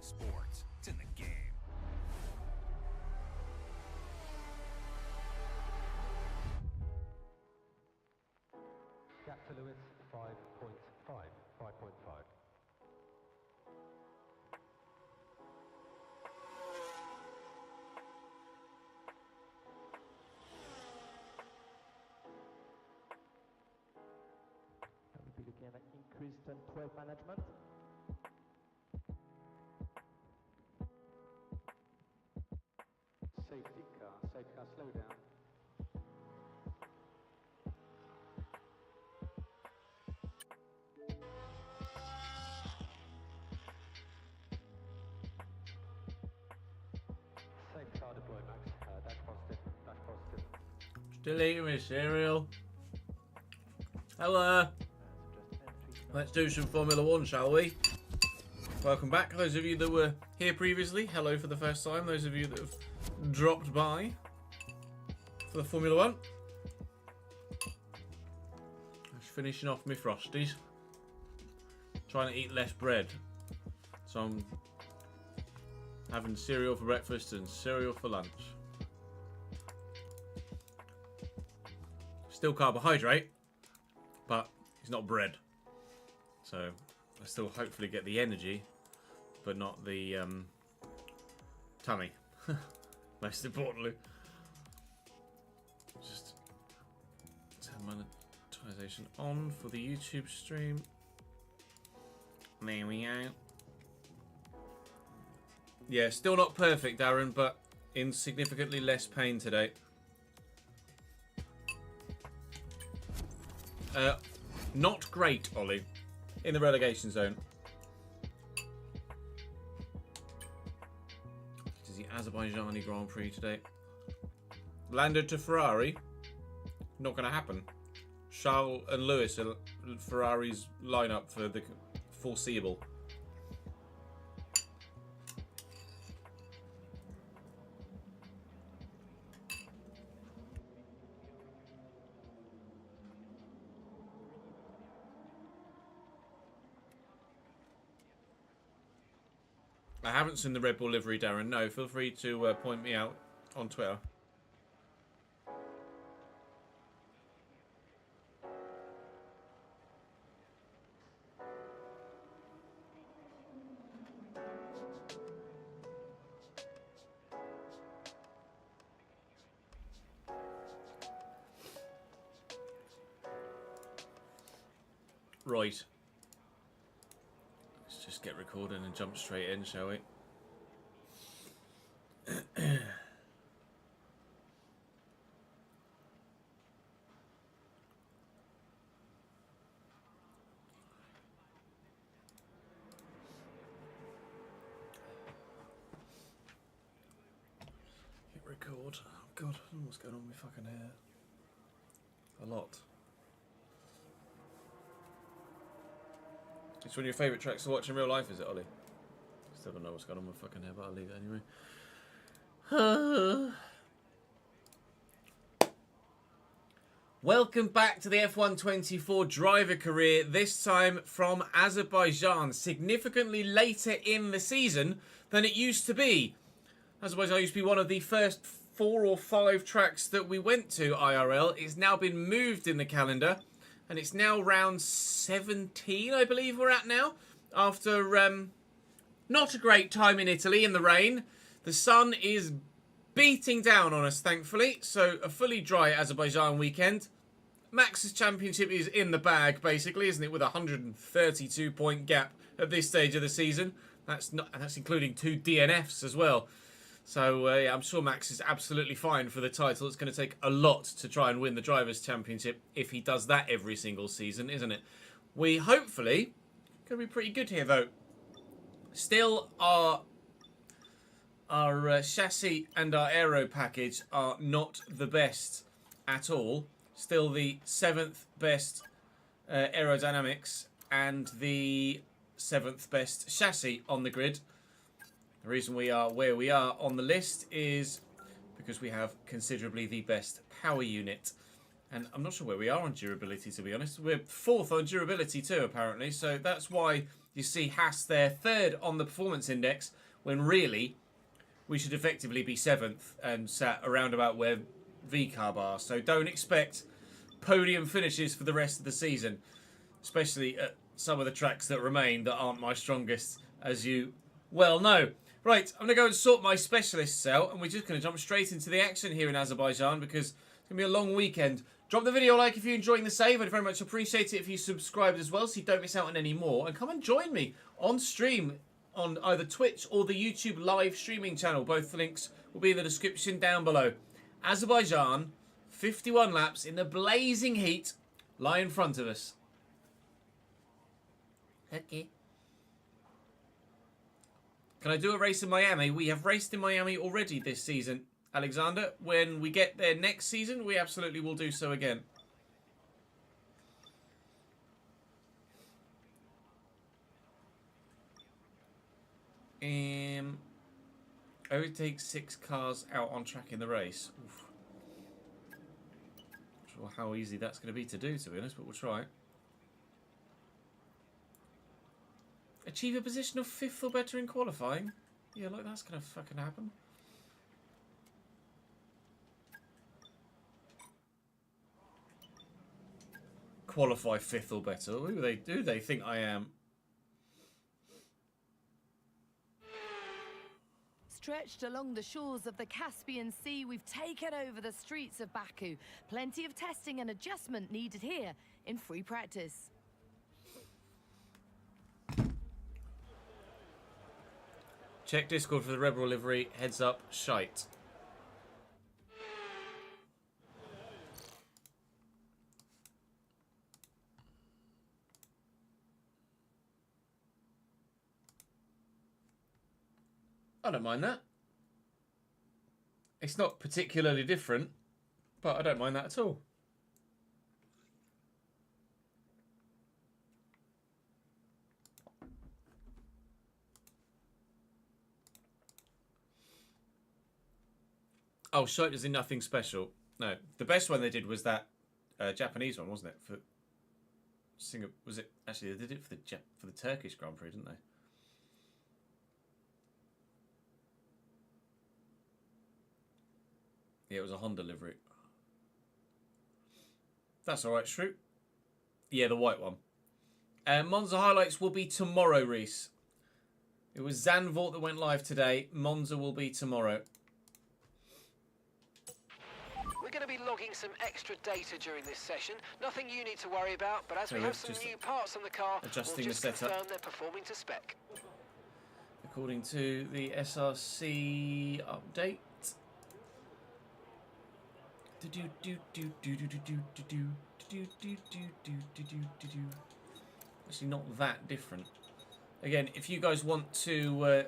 sports. It's in the game. Gap to Lewis, 5.5. 5.5. We'll be looking at increased turn 12 management. Safety car, slow down. Safe car deploy, Max. Dash positive, dash positive. Still eating my cereal. Hello. Let's do some Formula One, shall we? Welcome back. Those of you that were here previously, hello for the first time. Those of you that have dropped by for the Formula One. Just finishing off my Frosties. Trying to eat less bread. So I'm having cereal for breakfast and cereal for lunch. Still carbohydrate, but it's not bread. So I still hopefully get the energy, but not the tummy. Most importantly. Just turn monetization on for the YouTube stream. There we go. Yeah, still not perfect, Darren, but in significantly less pain today. Not great, Ollie. In the relegation zone. This is the Azerbaijani Grand Prix today. Landed to Ferrari. Not going to happen. Charles and Lewis are Ferrari's lineup for the foreseeable. I haven't seen the Red Bull livery, Darren. No, feel free to point me out on Twitter. Right. Let's just get recording and jump straight in, shall we? Hit record. Oh god, I don't know what's going on with my fucking hair. A lot. It's one of your favourite tracks to watch in real life, is it, Ollie? Still don't know what's going on with fucking hair, but I'll leave it anyway. Welcome back to the F124 driver career, this time from Azerbaijan, significantly later in the season than it used to be. Azerbaijan used to be one of the first 4 or 5 tracks that we went to IRL. It's now been moved in the calendar. And it's now round 17, I believe we're at now. After not a great time in Italy in the rain. The sun is beating down on us, thankfully. So a fully dry Azerbaijan weekend. Max's championship is in the bag, basically, isn't it? With a 132-point gap at this stage of the season. That's including 2 DNFs as well. So, yeah, I'm sure Max is absolutely fine for the title. It's going to take a lot to try and win the Drivers' Championship if he does that every single season, isn't it? We hopefully going to be pretty good here, though. Still, our chassis and our aero package are not the best at all. Still the 7th best aerodynamics and the 7th best chassis on the grid. The reason we are where we are on the list is because we have considerably the best power unit. And I'm not sure where we are on durability, to be honest. We're 4th on durability too, apparently. So that's why You see Haas there, third on the performance index, when really we should effectively be seventh and sat around about where VCARB are. So don't expect podium finishes for the rest of the season, especially at some of the tracks that remain that aren't my strongest, as you well know. Right, I'm going to go and sort my specialists out, and we're just going to jump straight into the action here in Azerbaijan because it's going to be a long weekend. Drop the video a like if you're enjoying the save. I'd very much appreciate it if you subscribed as well so you don't miss out on any more. And come and join me on stream on either Twitch or the YouTube live streaming channel. Both links will be in the description down below. Azerbaijan, 51 laps in the blazing heat, lie in front of us. Okay. Can I do a race in Miami? We have raced in Miami already this season, Alexander. When we get there next season, we absolutely will do so again. Overtake 6 cars out on track in the race. Oof. Not sure how easy that's going to be to do, to be honest, but we'll try. Achieve a position of 5th or better in qualifying? Yeah, like that's going to fucking happen. Qualify 5th or better? Who do they think I am? Stretched along the shores of the Caspian Sea, we've taken over the streets of Baku. Plenty of testing and adjustment needed here in free practice. Check Discord for the Rebel livery. Heads up, shite. I don't mind that. It's not particularly different, but I don't mind that at all. Oh, shite is in nothing special. No, the best one they did was that Japanese one, wasn't it? For Singapore, was it? Actually, they did it for the Turkish Grand Prix, didn't they? Yeah, it was a Honda livery. That's all right, Shrew. Yeah, the white one. Monza highlights will be tomorrow, Reese. It was Zandvoort that went live today. Monza will be tomorrow. We're going to be logging some extra data during this session. Nothing you need to worry about, but as we have some new parts on the car, we'll just confirm they're performing to spec. According to the SRC update. Actually, not that different. Again, if you guys want to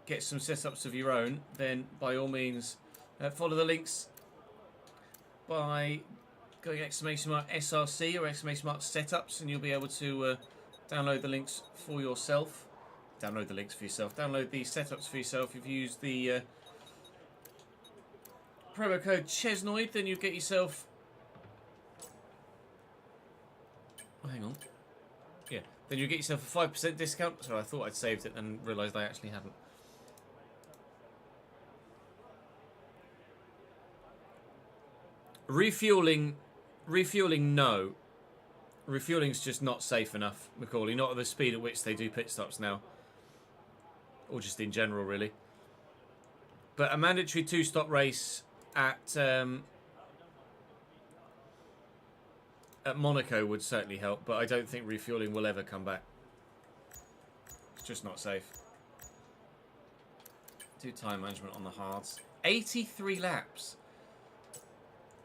get some setups of your own, then by all means follow the links by going !SRC or !setups, and you'll be able to download the links for yourself. Download the links for yourself. Download the setups for yourself. If you use the promo code Chesnoid, then you get yourself. Oh, hang on. Yeah, then you get yourself a 5% discount. So I thought I'd saved it and realised I actually hadn't. Refueling, no. Refueling's just not safe enough, Macaulay. Not at the speed at which they do pit stops now. Or just in general, really. But a mandatory 2-stop race at Monaco would certainly help, but I don't think refueling will ever come back. It's just not safe. Do time management on the hards. 83 laps.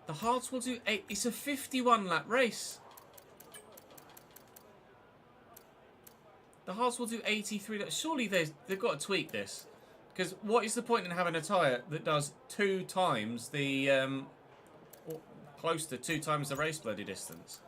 The hards will do 8. It's a 51 lap race. The hards will do 83 laps. Surely they've got to tweak this. Because what is the point in having a tyre that does 2 times the, or close to 2 times the race bloody distance?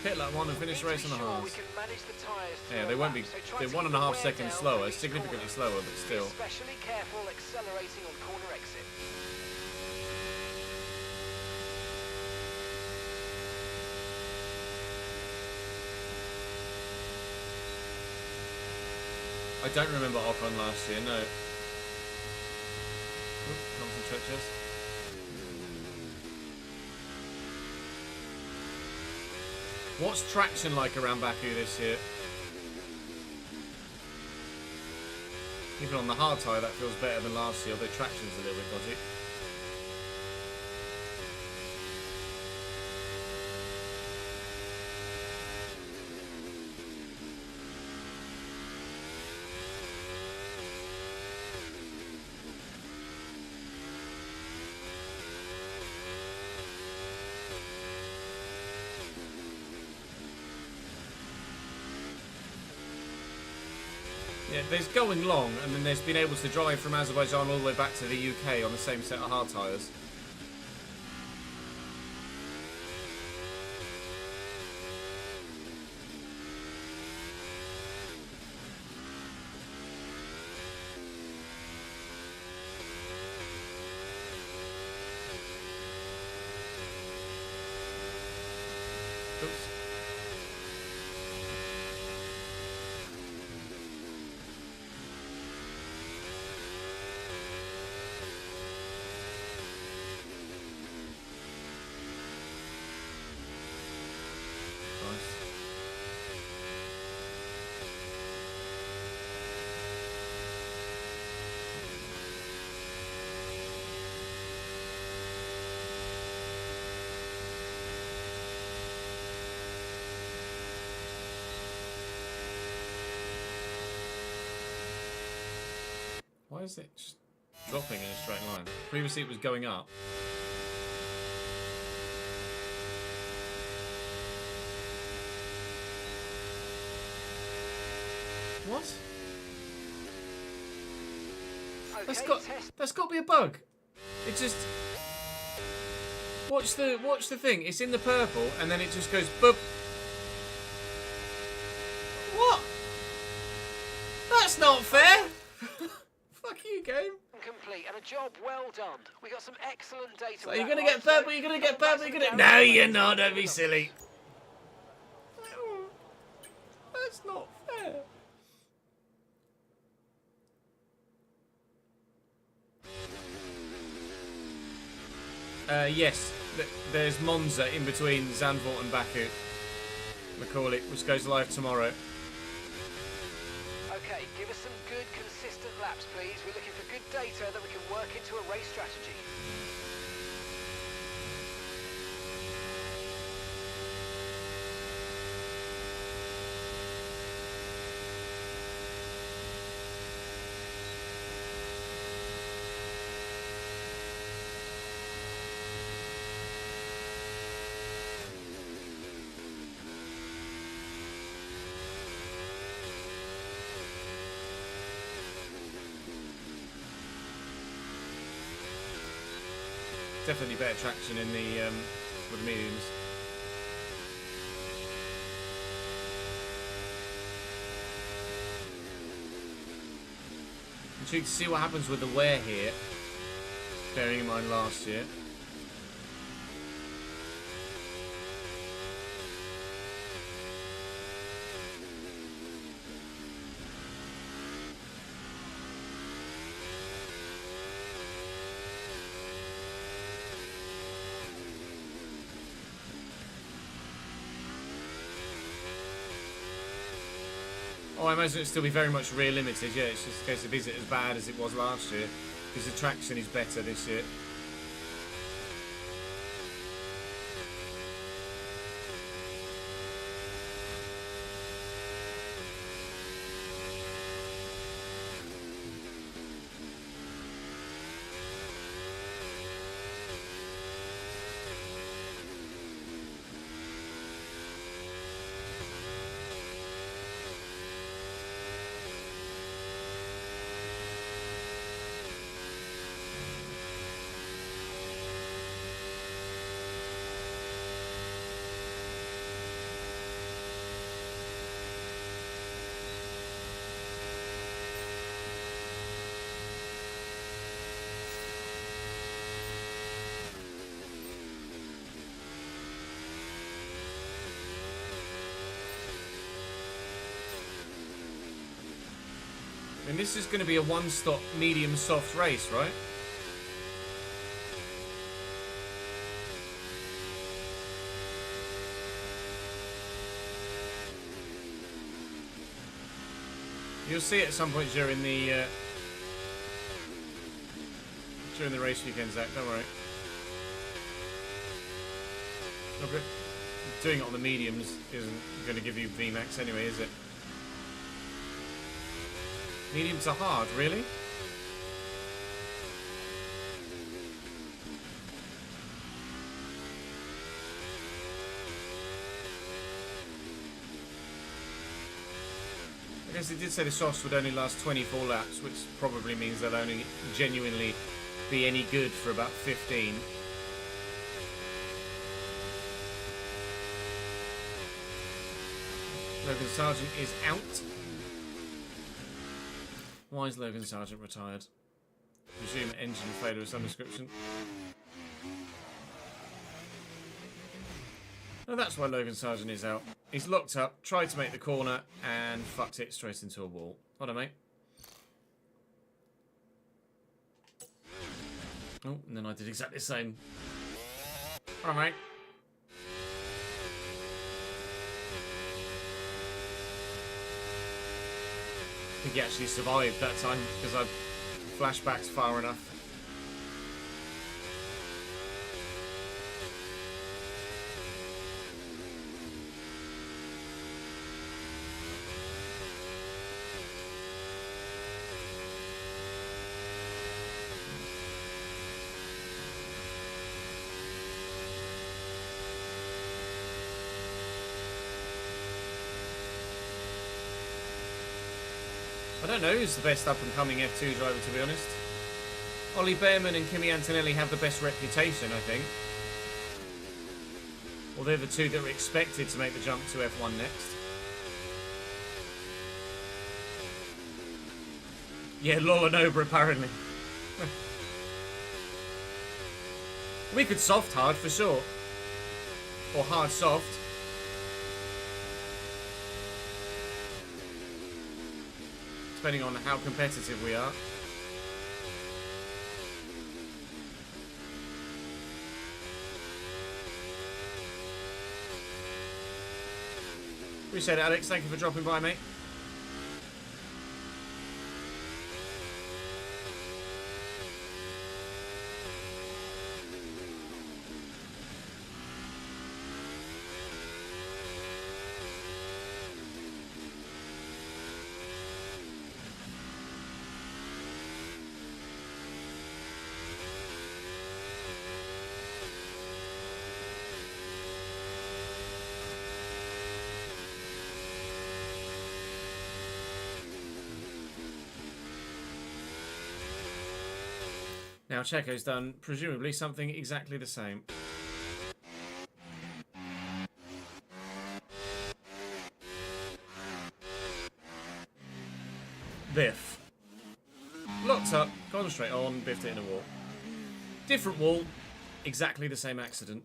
Pit lap 1 and finish the race on the hards. We can manage the tyres Yeah, they won't be. They're 1.5 seconds slower, significantly slower, but still. Especially careful accelerating on corner exit. I don't remember Ocon last year, no. Oop, concentrate just. What's traction like around Baku this year? Even on the hard tyre, that feels better than last year, although traction's a little bit dodgy. Yeah, there's going long, and then there's been able to drive from Azerbaijan all the way back to the UK on the same set of hard tyres. Oops. Why is it just dropping in a straight line? Previously it was going up. What? Okay, that's got to be a bug. It just watch the thing. It's in the purple and then it just goes boop. What? That's not fair. Fuck you, game. Complete and a job well done. We got some excellent data. So you're gonna get purple. You're gonna get purple. You're gonna. No, you're not. Don't be silly. That's not fair. Yes, there's Monza in between Zandvoort and Baku. Macaulay, which goes live tomorrow. Okay, give us some good, consistent laps, please. We're looking for good data that we can work into a race strategy. Definitely better traction in the with the mediums. Intrigued to see what happens with the wear here, bearing in mind last year. Oh, I imagine it'll still be very much rear limited. Yeah, it's just a case of is it as bad as it was last year? Because the traction is better this year. And this is going to be a one-stop medium soft race, right? You'll see it at some point during the race weekend, Zach. Don't worry. Okay. Doing it on the mediums isn't going to give you VMAX anyway, is it? Mediums are hard, really? I guess it did say the softs would only last 24 laps, which probably means they'll only genuinely be any good for about 15. Logan Sargent is out. Why is Logan Sargent retired? Presume engine failure of some description. No, that's why Logan Sargent is out. He's locked up, tried to make the corner, and fucked it straight into a wall. Hold on, mate. Oh, and then I did exactly the same. All right, mate. I think he actually survived that time because I flashbacks far enough. I don't know who's the best up-and-coming F2 driver, to be honest. Ollie Behrman and Kimi Antonelli have the best reputation, I think. Well, they're the two that are expected to make the jump to F1 next. Yeah, Lola Nobra, apparently. We could soft hard, for sure. Or hard soft. Depending on how competitive we are. Appreciate it, Alex. Thank you for dropping by, mate. Now Checo's done, presumably, something exactly the same. Biff. Locked up, gone straight on, biffed it in a wall. Different wall, exactly the same accident.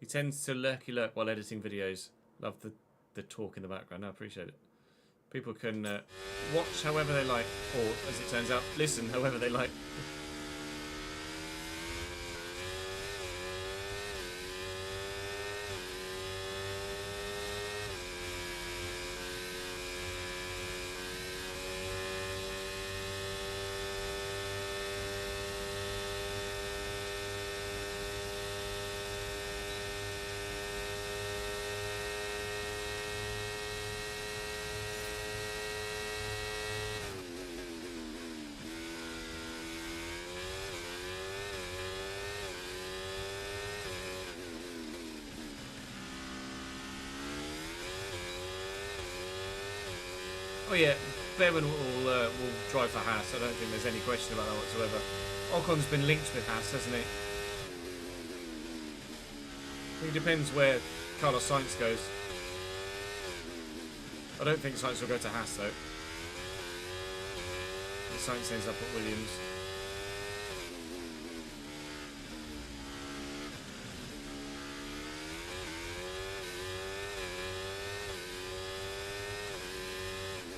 He tends to lurky-lurk while editing videos. Love the talk in the background, I appreciate it. People can watch however they like, or, as it turns out, listen however they like. Oh yeah, Behrman will drive for Haas. I don't think there's any question about that whatsoever. Ocon's been linked with Haas, hasn't he? I think it depends where Carlos Sainz goes. I don't think Sainz will go to Haas though. Sainz ends up at Williams.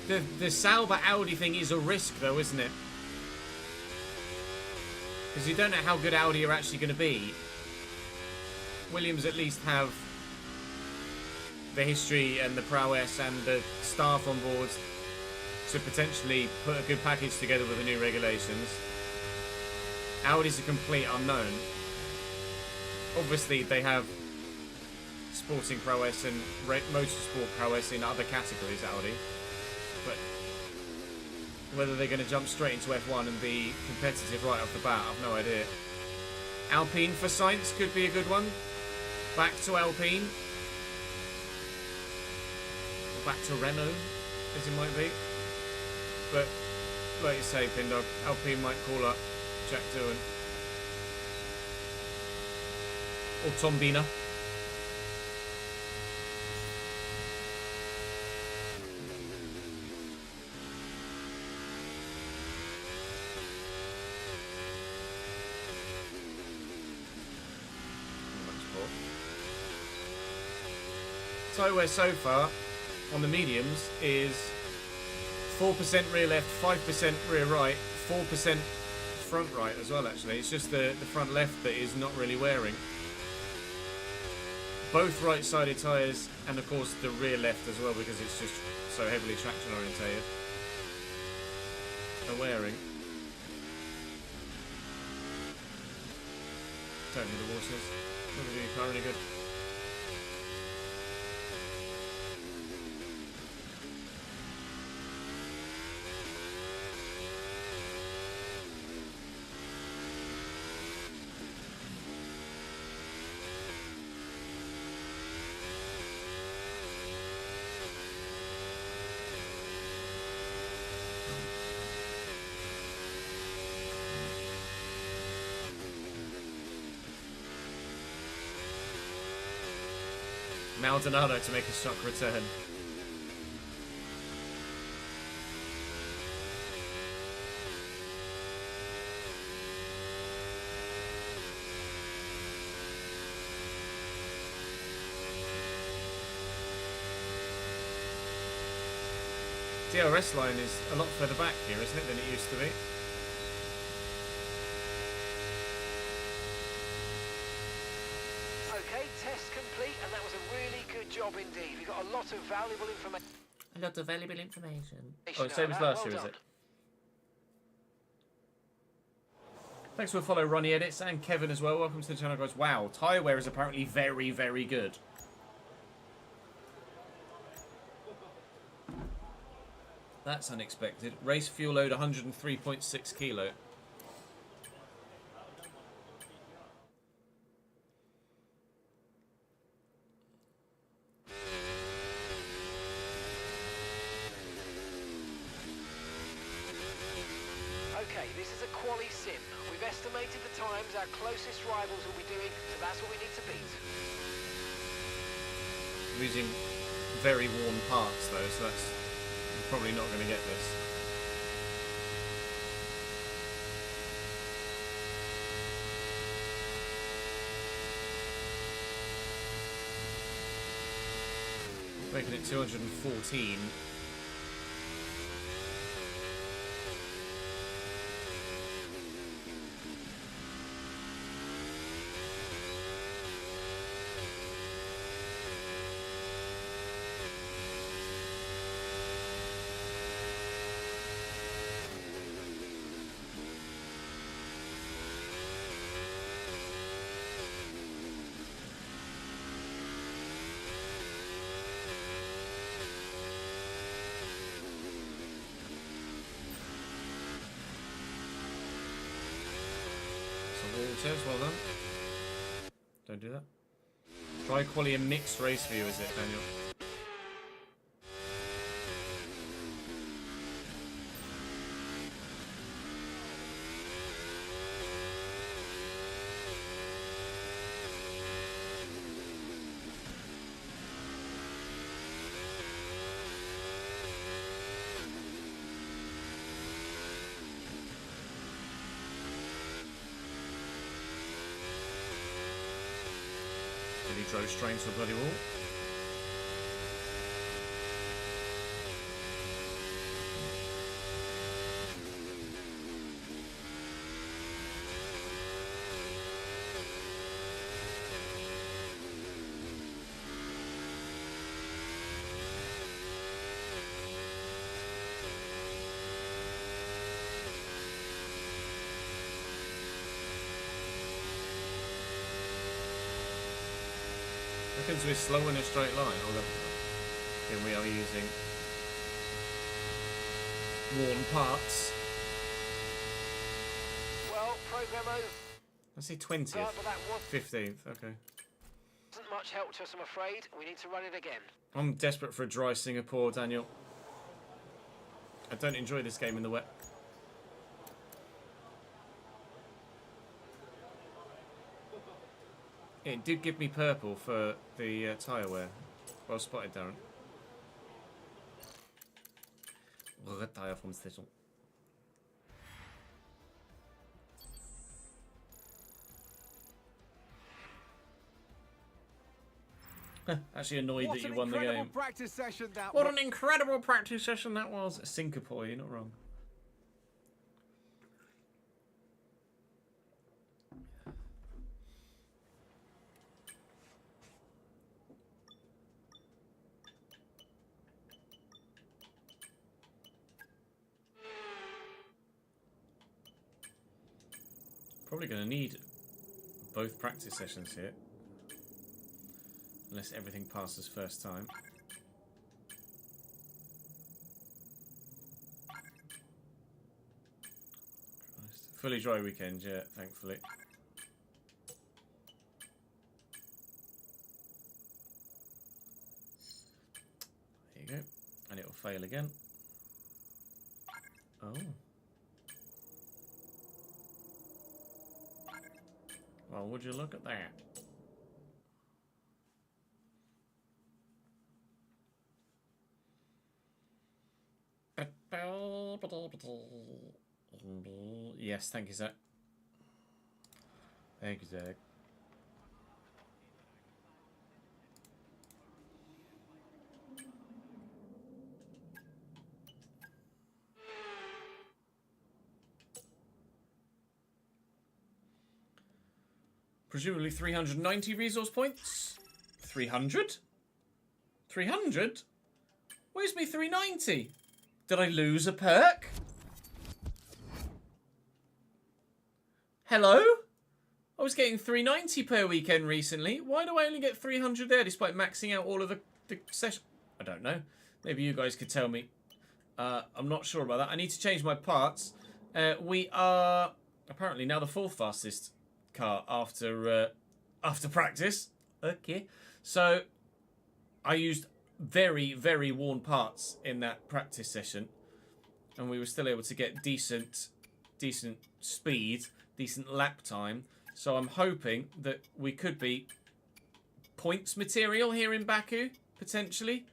The Sauber Audi thing is a risk, though, isn't it? Because you don't know how good Audi are actually going to be. Williams at least have the history and the prowess and the staff on board to potentially put a good package together with the new regulations. Audi's a complete unknown. Obviously, they have sporting prowess and motorsport prowess in other categories, Audi. But whether they're going to jump straight into F1 and be competitive right off the bat, I've no idea. Alpine for Sainz could be a good one. Back to Alpine. Back to Renault, as it might be. But, like you say, Pindog, Alpine might call up Jack Doohan. Or Tom Bina. Tyre so far on the mediums is 4% rear left, 5% rear right, 4% front right as well, actually. It's just the front left that is not really wearing. Both right-sided tyres, and of course the rear left as well, because it's just so heavily traction orientated, are wearing. Don't need the waters. Not really car any good. Maldonado to make a shock return. DRS line is a lot further back here, isn't it, than it used to be? Test complete, and that was a really good job indeed. We got a lot of valuable information. A lot of valuable information. Oh, same as last year, is it? Thanks for the follow, Ronnie Edits, and Kevin as well. Welcome to the channel, guys. Wow, tyre wear is apparently very, very good. That's unexpected. Race fuel load 103.6 kilo. Okay, this is a quali sim. We've estimated the times our closest rivals will be doing, so that's what we need to beat. Using very worn parts though, so that's probably not going to get this. Making it 214. Well done. Don't do that. Try quality a mixed race view, is it, Daniel? He drove straight into the bloody wall. Seconds we're slow in a straight line. Hold up. Again, we are using worn parts. Well, program over. Let's say 20th. 15th, okay. Doesn't much help to us, I'm afraid. We need to run it again. I'm desperate for a dry Singapore, Daniel. I don't enjoy this game in the wet. It did give me purple for the tyre wear. Well spotted, Darren. Retire from station. Actually annoyed that you won the game. What an incredible practice session that was. Singapore, you're not wrong. Probably going to need both practice sessions here. Unless everything passes first time. Christ. Fully dry weekend, yeah, thankfully. There you go. And it will fail again. Oh. Well, would you look at that? Yes, thank you, Zach. Thank you, Zach. Presumably 390 resource points. 300? 300? Where's me 390? Did I lose a perk? Hello? I was getting 390 per weekend recently. Why do I only get 300 there despite maxing out all of the session? I don't know. Maybe you guys could tell me. I'm not sure about that. I need to change my parts. We are apparently now the 4th fastest car after practice. Okay. So I used very, very worn parts in that practice session, and we were still able to get decent speed, decent lap time. So I'm hoping that we could be points material here in Baku, potentially.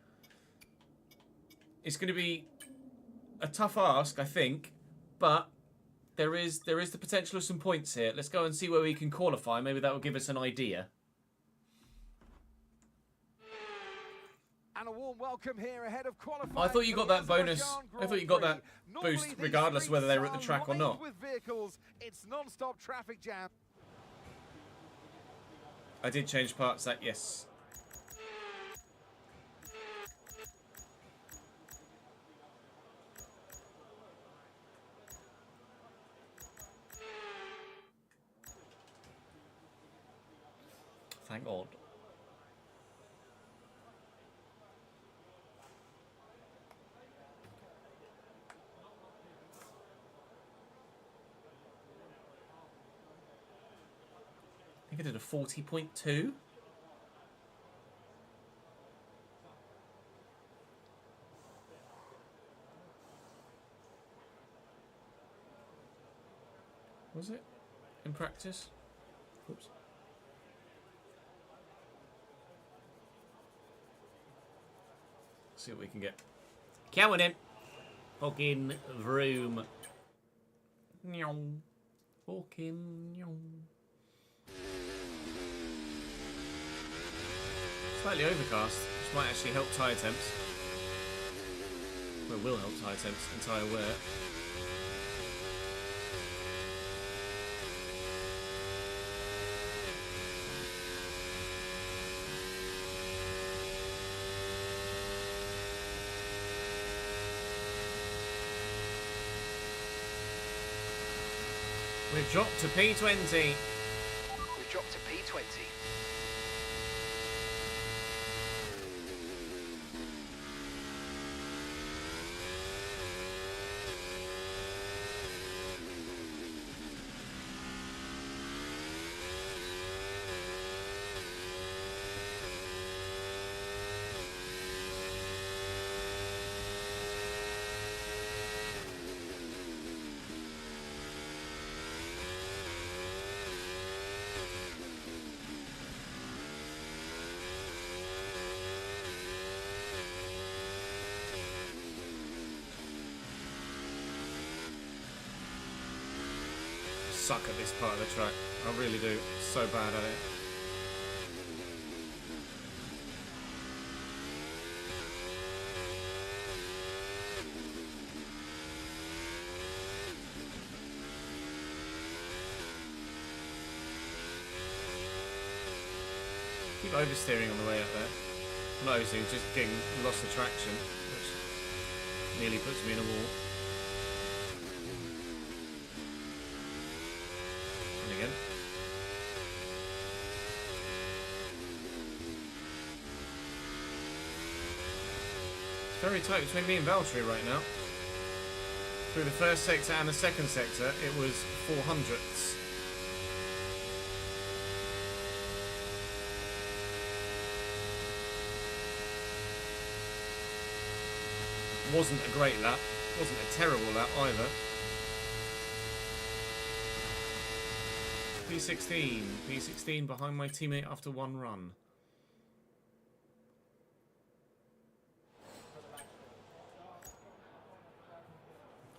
It's going to be a tough ask, I think, but there is the potential of some points here. Let's go and see where we can qualify. Maybe that will give us an idea. And a warm welcome here ahead of qualifying. I thought you got that bonus. I thought you got that boost regardless of whether they were at the track or not. With vehicles, it's non-stop traffic jam. I did change parts. That yes. Thank God. I think I did a 40.2. Was it in practice? Oops. See what we can get. Come on in. Fucking vroom. Fucking. Slightly overcast, which might actually help tyre temps. Well, will help tyre temps and tyre wear. We've dropped to P20. We've dropped to P20. suck at this part of the track. I really do. So bad at it. Keep oversteering on the way up there. Not oversteering, just getting lost of traction, which nearly puts me in a wall. And again. It's very tight between me and Valtteri right now. Through the first sector and the second sector, it was 400ths. Wasn't a great lap, wasn't a terrible lap either. P16 behind my teammate after one run.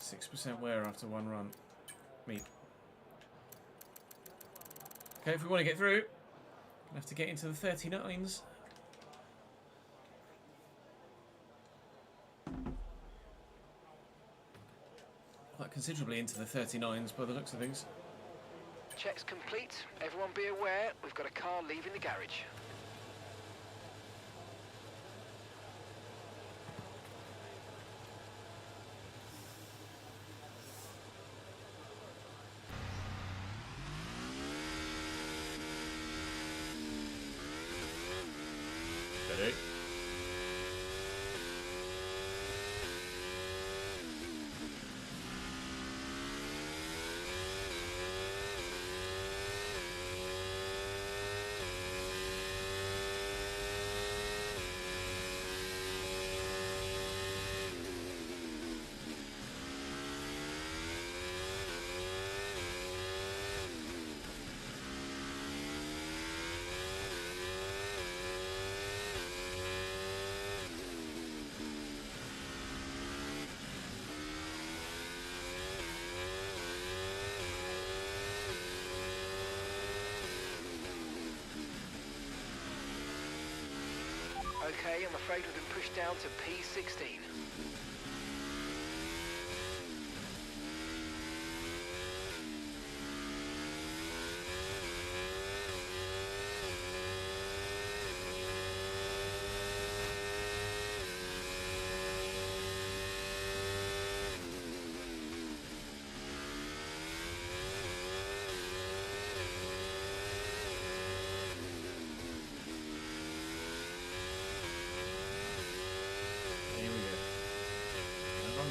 .6% wear after one run. Me. Okay, if we want to get through, we'll have to get into the 39s. Quite considerably into the 39s by the looks of things. Check's complete. Everyone be aware, we've got a car leaving the garage. Ready? Okay, I'm afraid we've been pushed down to P16.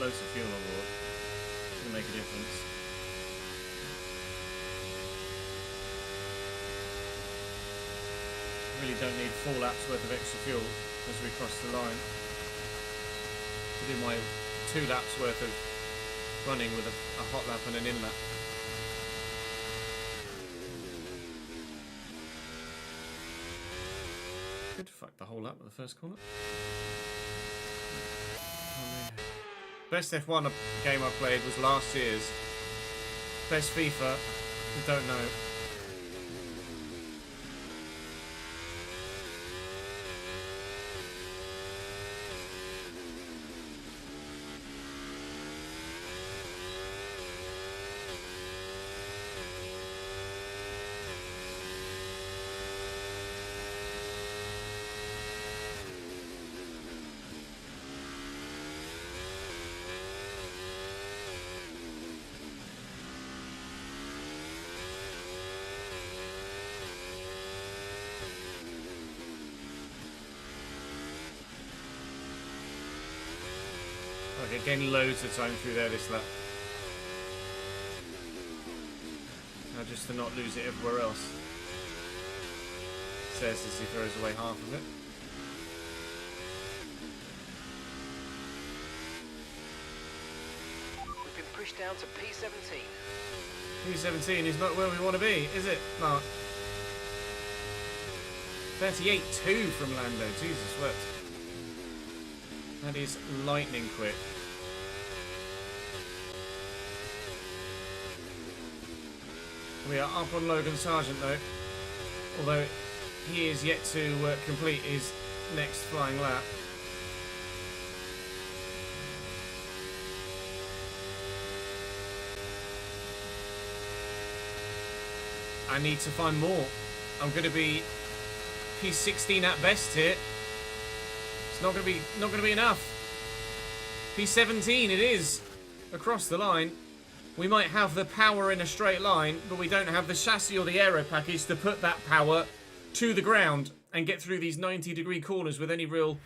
Loads of fuel on board. It's going to make a difference. Really don't need 4 laps worth of extra fuel as we cross the line. To do my 2 laps worth of running with a hot lap and an in lap. Could fuck the whole lap at the first corner. Best F1 game I played was last year's. Best FIFA, I don't know. Okay, getting loads of time through there this lap. Now just to not lose it everywhere else. Says as he throws away half of it. We've been pushed down to P17. P17 is not where we want to be, is it, Mark? 38.2 from Lando. Jesus wept. That is lightning quick. We are up on Logan Sargent though, although he is yet to complete his next flying lap. I need to find more. I'm going to be P16 at best here. It's not going to be enough. P17 it is across the line. We might have the power in a straight line, but we don't have the chassis or the aero package to put that power to the ground and get through these 90-degree corners with any real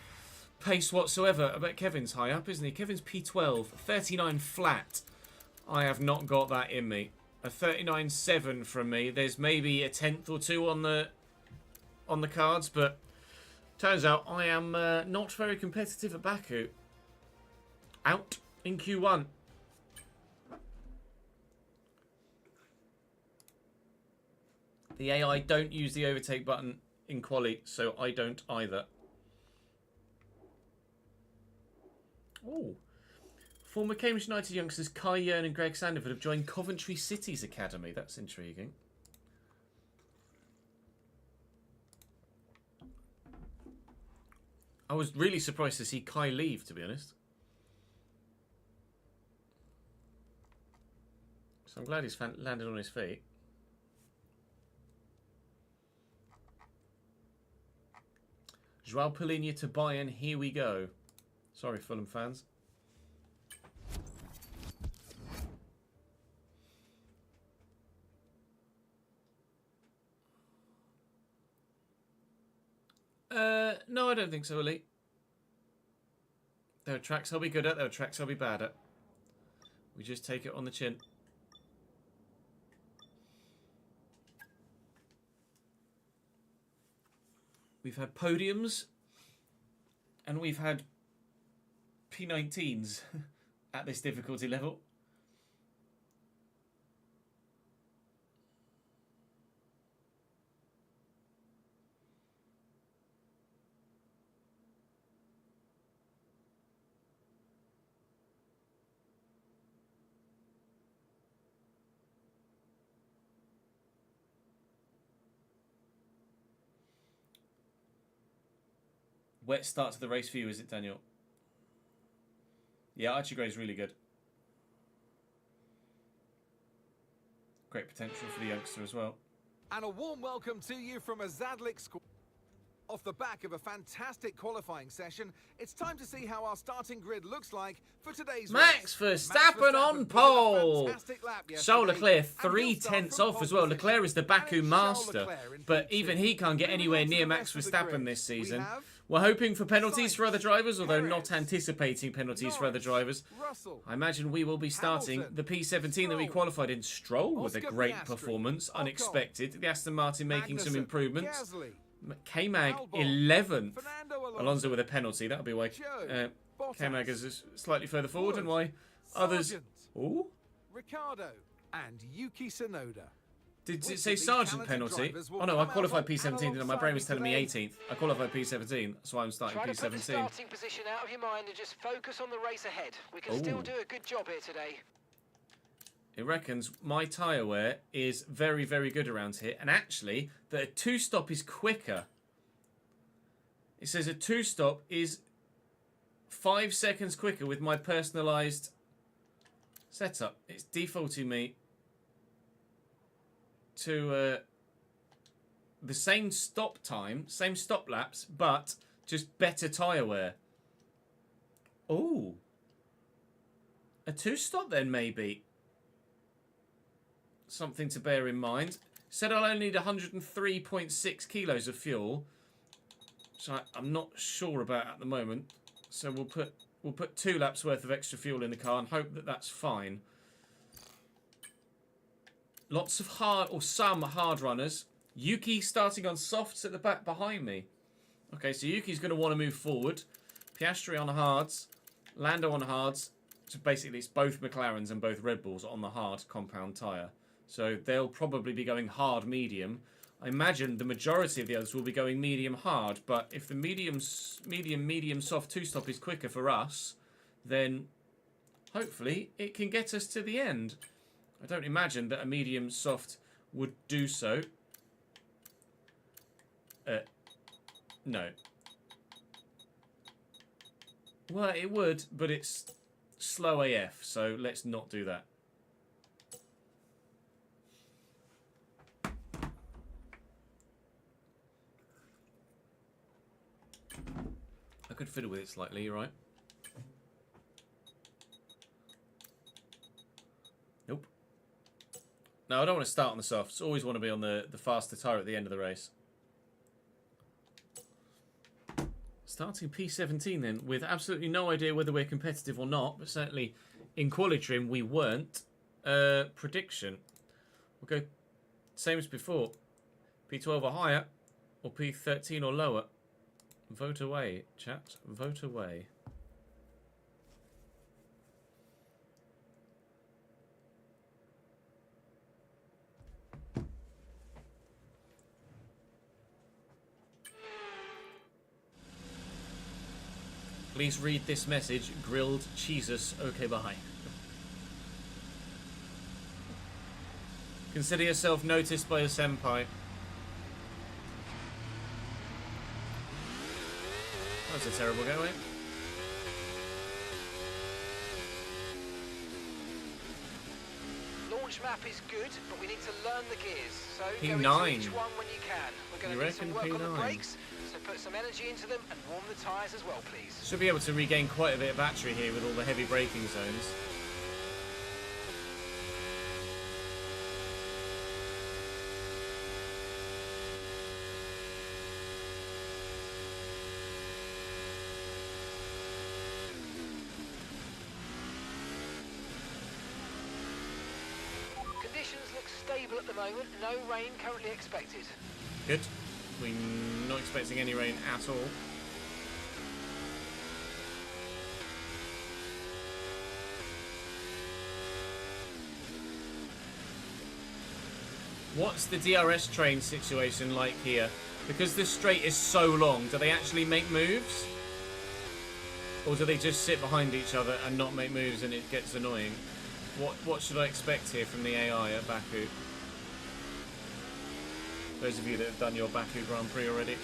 pace whatsoever. I bet Kevin's high up, isn't he? Kevin's P12, 39 flat. I have not got that in me. A 39.7 from me. There's maybe a tenth or two on the cards, but turns out I am not very competitive at Baku. Out in Q1. The AI don't use the overtake button in quali, so I don't either. Oh. Former Cambridge United youngsters Kai Yearn and Greg Sanderford have joined Coventry City's academy. That's intriguing. I was really surprised to see Kai leave, to be honest. So I'm glad he's landed on his feet. Joao Paulinho to Bayern. Here we go. Sorry, Fulham fans. No, I don't think so, Elite. There are tracks I'll be good at, there are tracks I'll be bad at. We just take it on the chin. We've had podiums, and we've had P19s at this difficulty level. Wet start to the race for you, is it, Daniel? Yeah, Archie is really good. Great potential for the youngster as well. And a warm welcome to you from a Zadlik squad. Off the back of a fantastic qualifying session, it's time to see how our starting grid looks like for today's Max race. Verstappen on pole. Charles Leclerc 3/10 off as well. Leclerc is the Baku master, but even he can't get anywhere near Max Verstappen this season. We're hoping for penalties for other drivers, although not anticipating penalties for other drivers. I imagine we will be starting the P17 that we qualified in. Stroll with a great performance, unexpected. The Aston Martin making some improvements. K-Mag 11th. Alonso with a penalty. That'll be why K-Mag is slightly further forward, and why others. Oh, Ricardo and Yuki Tsunoda. Did it say Sargent penalty? Oh no, I qualified P17 and my brain was telling me 18th. I qualified P17, that's why I'm starting Try P17. to put the starting position out of your mind and just focus on the race ahead. We can still do a good job here today. It reckons my tyre wear is very, very good around here. And actually, that a two-stop is quicker. It says a two-stop is 5 seconds quicker with my personalised setup. It's defaulting me to the same stop time, same stop laps, but just better tyre wear. Oh. A two-stop then, maybe. Something to bear in mind. Said I'll only need 103.6 kilos of fuel, so I'm not sure about at the moment. So we'll put 2 laps worth of extra fuel in the car and hope that that's fine. Lots of some hard runners. Yuki starting on softs at the back behind me. Okay, so Yuki's going to want to move forward. Piastri on hards, Lando on hards. So basically, it's both McLarens and both Red Bulls on the hard compound tyre. So they'll probably be going hard medium. I imagine the majority of the others will be going medium hard, but if the medium soft two-stop is quicker for us, then hopefully it can get us to the end. I don't imagine that a medium soft would do so. No. Well, it would, but it's slow AF, so let's not do that. I could fiddle with it slightly, you're right. Nope. No, I don't want to start on the softs. Always want to be on the faster tyre at the end of the race. Starting P17 then, with absolutely no idea whether we're competitive or not, but certainly in quali trim we weren't. Prediction. We'll go same as before. P12 or higher, or P13 or lower. Vote away, chat. Vote away. Please read this message. Grilled Jesus. Okay, bye. Consider yourself noticed by a senpai. That was a terrible go, eh? Launch map is good, but we need to learn the gears. So P9. go into each one when you can. We're going You to need some work reckon on the P9? brakes, so put some energy into them and warm the tyres as well, please. Should be able to regain quite a bit of battery here with all the heavy braking zones. Conditions look stable at the moment. No rain currently expected. Good. We're not expecting any rain at all. What's the DRS train situation like here? Because this straight is so long, do they actually make moves? Or do they just sit behind each other and not make moves and it gets annoying? What should I expect here from the AI at Baku? Those of you that have done your Baku Grand Prix already.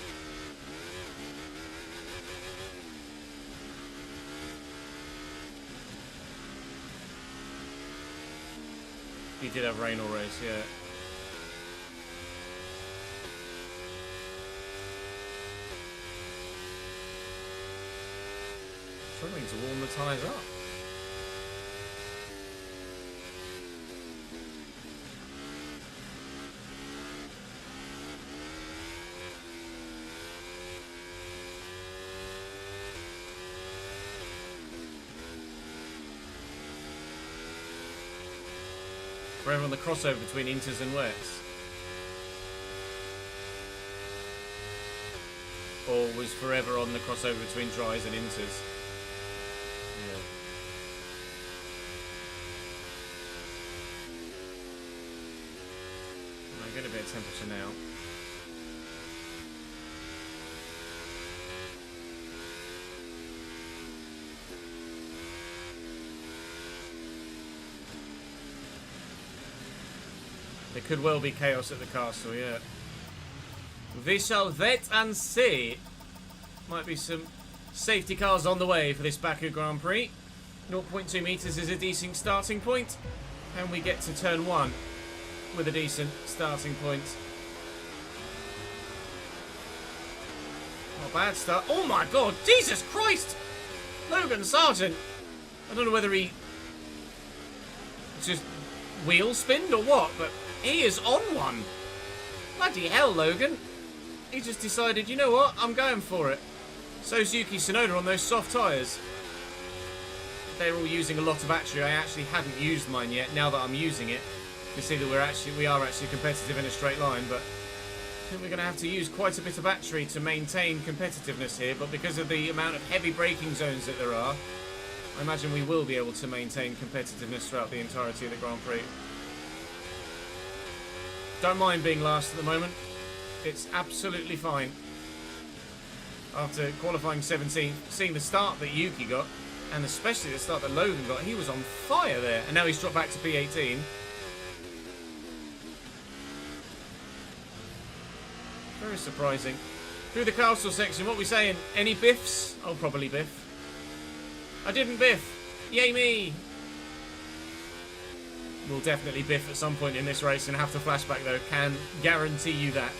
He did have rain all race, yeah. Struggling to warm the tyres up. Forever on the crossover between inters and wets. Or was forever on the crossover between dries and inters. Yeah. I get a bit of temperature now. There could well be chaos at the castle, yeah. We shall wait and see. Might be some safety cars on the way for this Baku Grand Prix. 0.2 meters is a decent starting point. And we get to turn 1 with a decent starting point. Not a bad start. Oh my god, Jesus Christ! Logan Sargent. I don't know whether he just wheel spinned or what, but he is on one. Bloody hell, Logan. He just decided, you know what, I'm going for it. So's Yuki Tsunoda on those soft tyres. They're all using a lot of battery. I actually hadn't used mine yet. Now that I'm using it, you can see that we are actually competitive in a straight line, but I think we're going to have to use quite a bit of battery to maintain competitiveness here, but because of the amount of heavy braking zones that there are, I imagine we will be able to maintain competitiveness throughout the entirety of the Grand Prix. Don't mind being last at the moment. It's absolutely fine. After qualifying 17th, seeing the start that Yuki got, and especially the start that Logan got, he was on fire there. And now he's dropped back to P18. Very surprising. Through the castle section, what are we saying? Any biffs? Oh, probably biff. I didn't biff. Yay me! We'll definitely biff at some point in this race and have to flashback though. Can guarantee you that.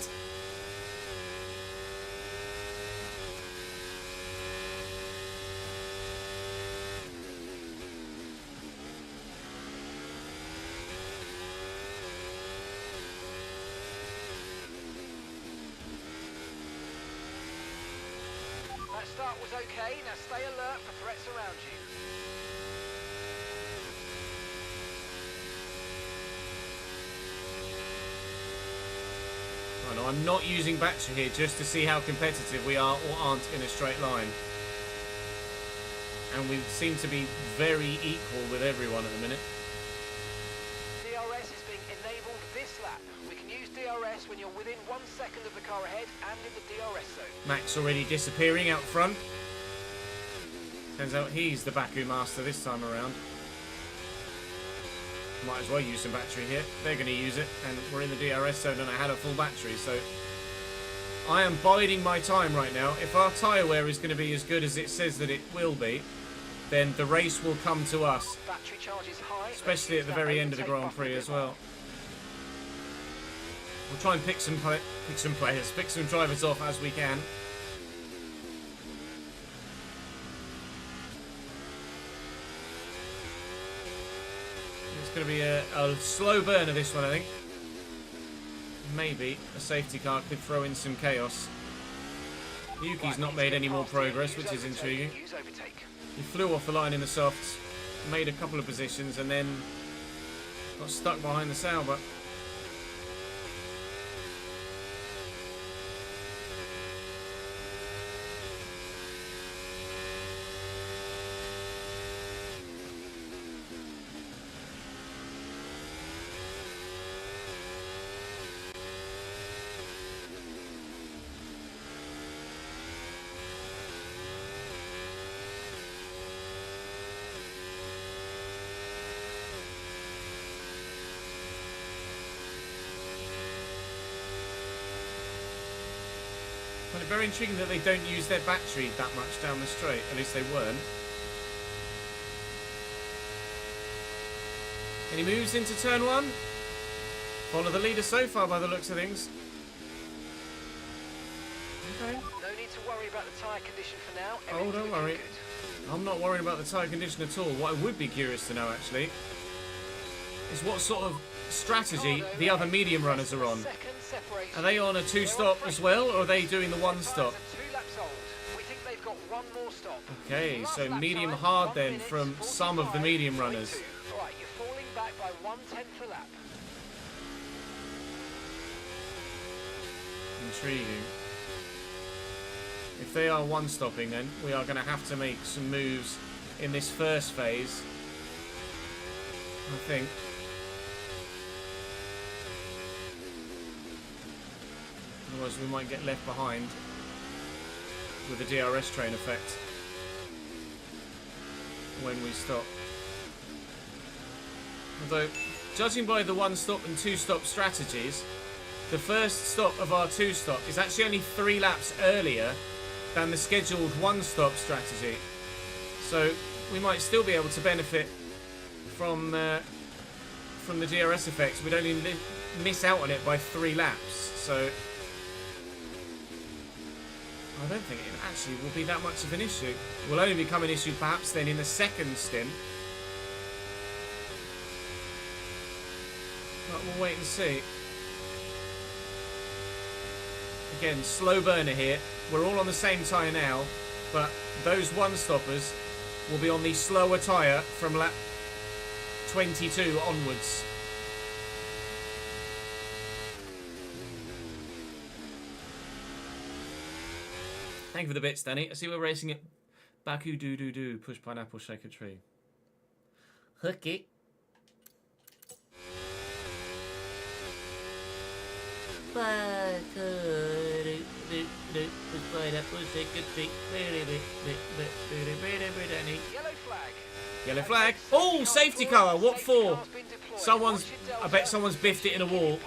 That start was okay. Now stay alert for threats around you. I know I'm not using battery here just to see how competitive we are or aren't in a straight line. And we seem to be very equal with everyone at the minute. DRS is being enabled this lap. We can use DRS when you're within 1 second of the car ahead and in the DRS zone. Max already disappearing out front. Turns out he's the Baku master this time around. Might as well use some battery here. They're going to use it, and we're in the DRS zone and I had a full battery, so I am biding my time right now. If our tyre wear is going to be as good as it says that it will be, then the race will come to us. Battery charge is high, especially at the very end of the Grand Prix as well. We'll try and pick some drivers off as we can. It's going to be a slow burner, this one, I think. Maybe a safety car could throw in some chaos. Yuki's not made any more progress, which is intriguing. He flew off the line in the softs, made a couple of positions, and then got stuck behind the Sauber. Well, it's very intriguing that they don't use their battery that much down the straight. At least they weren't. Any moves into turn one? Follow the leader so far by the looks of things. Okay. No need to worry about the tyre condition for now. Oh, don't worry. I'm not worried about the tyre condition at all. What I would be curious to know, actually, is what sort of strategy the other medium runners are on. Are they on a two-stop as well, or are they doing the one-stop? Okay, so medium hard then from some of the medium runners. Right, you're falling back by 1/10 a lap. Intriguing. If they are one-stopping, then we are going to have to make some moves in this first phase, I think. Otherwise we might get left behind with the DRS train effect when we stop. Although, judging by the one-stop and two-stop strategies, the first stop of our two-stop is actually only 3 laps earlier than the scheduled one-stop strategy. So we might still be able to benefit from the DRS effects. We'd only miss out on it by 3 laps. So I don't think it actually will be that much of an issue. It will only become an issue perhaps then in the second stint. But we'll wait and see. Again, slow burner here. We're all on the same tyre now, but those one-stoppers will be on the slower tyre from lap 22 onwards. Thank you for the bits, Danny. I see we're racing at Baku do. Push pineapple, shake a tree. Okay. Yellow flag. Oh, safety car. What for? I bet someone's biffed it in a wall.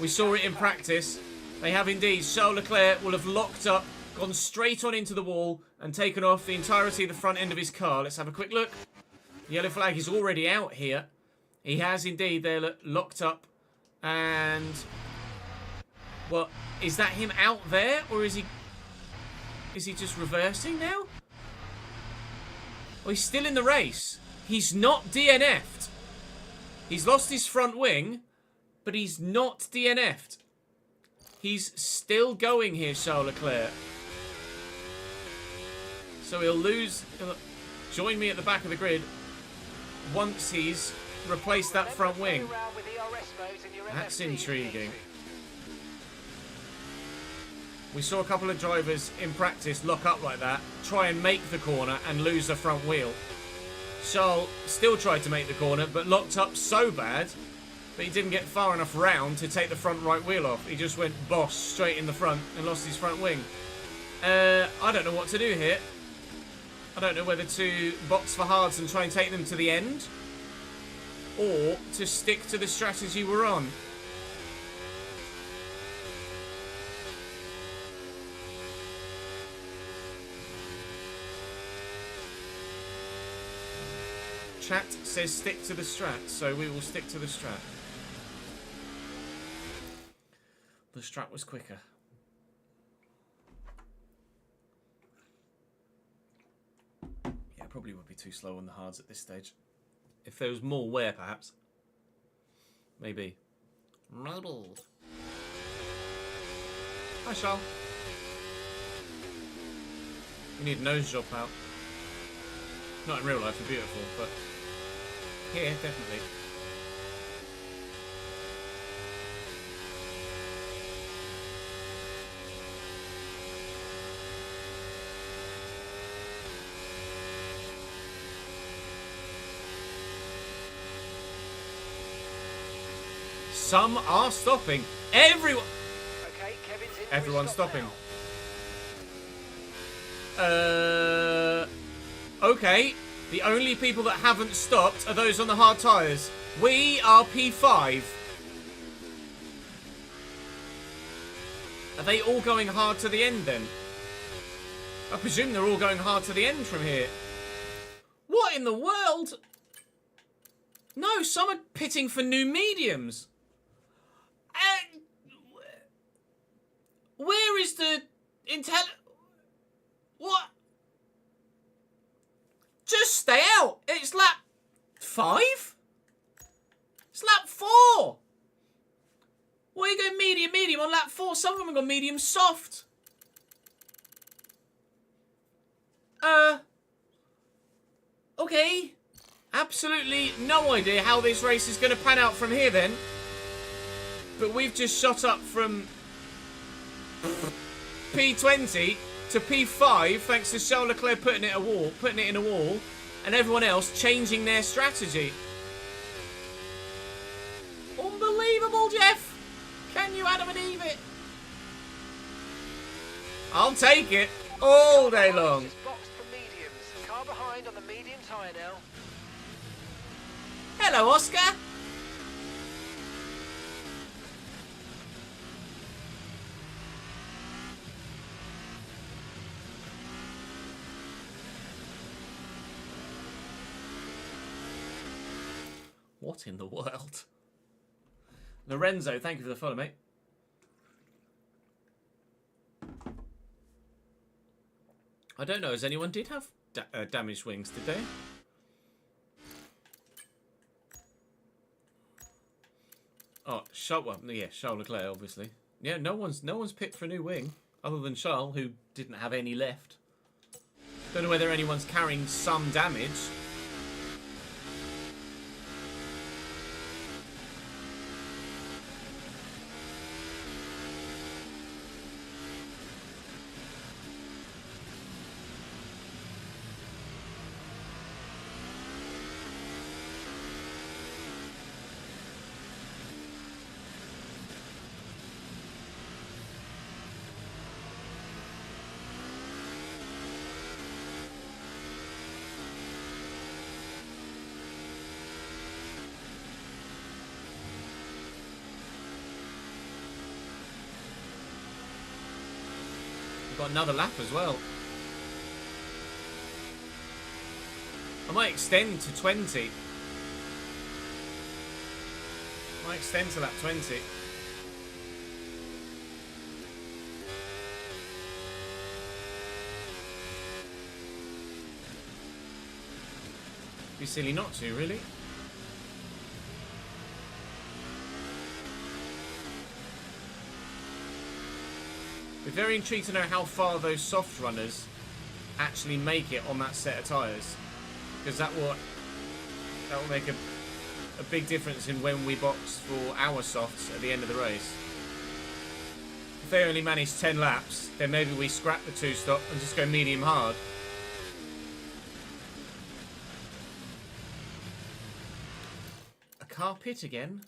We saw it in practice. They have indeed. Charles Leclerc will have locked up, gone straight on into the wall, and taken off the entirety of the front end of his car. Let's have a quick look. The yellow flag is already out here. He has indeed. They're locked up. And... well, is that him out there? Or is he just reversing now? Oh, he's still in the race. He's not DNF'd. He's lost his front wing, but he's not DNF'd. He's still going here, Charles Leclerc. So he'll join me at the back of the grid once he's replaced that front wing. That's intriguing. We saw a couple of drivers in practice lock up like that, try and make the corner and lose the front wheel. Charles still tried to make the corner, but locked up so bad that he didn't get far enough round to take the front right wheel off. He just went boss straight in the front and lost his front wing. I don't know what to do here. I don't know whether to box for hards and try and take them to the end, or to stick to the strategy we're on. Chat says stick to the strat, so we will stick to the strat. The strat was quicker. Yeah, probably would be too slow on the hards at this stage. If there was more wear, perhaps. Maybe. Maybe. Hi, Charles. You need a nose job out. Not in real life, they're beautiful, but here, definitely. Some are stopping. Everyone. Okay, Kevin's in. Everyone's stopping. Okay. The only people that haven't stopped are those on the hard tyres. We are P5. Are they all going hard to the end then? I presume they're all going hard to the end from here. What in the world? No, some are pitting for new mediums. Where is the what? Just stay out. It's lap 5? It's lap 4. Why are you going medium on lap 4? Some of them have gone medium soft. Okay. Absolutely no idea how this race is going to pan out from here then. But we've just shot up from P20 to P5 thanks to Charles Leclerc putting it in a wall, and everyone else changing their strategy. Unbelievable, Jeff. Can you Adam and Eve it? I'll take it all day long. Just boxed for mediums. Car behind on the medium tyre now. Hello, Oscar. What in the world? Lorenzo, thank you for the follow, mate. I don't know, has anyone did have damaged wings, did they? Oh, Charles Leclerc, obviously. Yeah, no one's picked for a new wing, other than Charles, who didn't have any left. Don't know whether anyone's carrying some damage. We've got another lap as well. I might extend to 20. Might extend to lap 20. Be silly not to, really. We're very intrigued to know how far those soft runners actually make it on that set of tyres, because that will make a big difference in when we box for our softs at the end of the race. If they only manage 10 laps, then maybe we scrap the 2-stop and just go medium hard. A car pit again?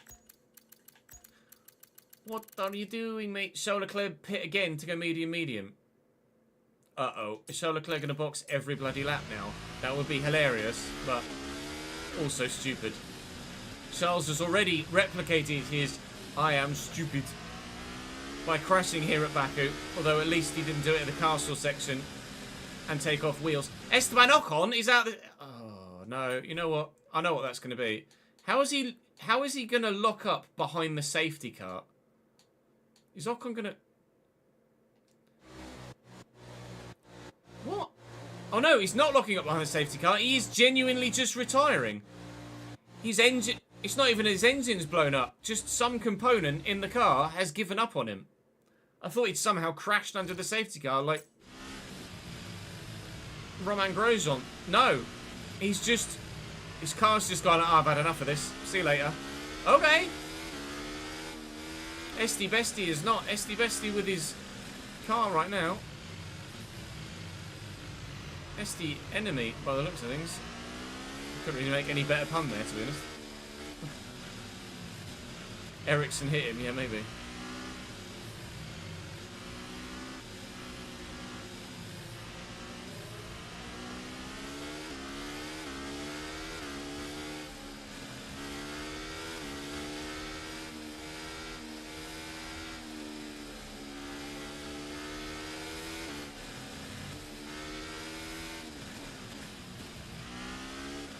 What are you doing, mate? Charles Leclerc pit again to go medium. Uh-oh. Is Charles Leclerc going to box every bloody lap now? That would be hilarious, but also stupid. Charles has already replicated his I am stupid by crashing here at Baku, although at least he didn't do it in the castle section and take off wheels. Esteban Ocon is out the... Oh, no. You know what? I know what that's going to be. How is he going to lock up behind the safety car? Is Ocon going to... What? Oh, no, he's not locking up behind the safety car. He is genuinely just retiring. His engine... It's not even his engine's blown up. Just some component in the car has given up on him. I thought he'd somehow crashed under the safety car like Romain Grosjean. No. He's just... His car's just gone, I've had enough of this. See you later. Okay. Esti Bestie is not Esti Bestie with his car right now. Esti enemy, by the looks of things. Couldn't really make any better pun there, to be honest. Ericsson hit him, yeah, maybe.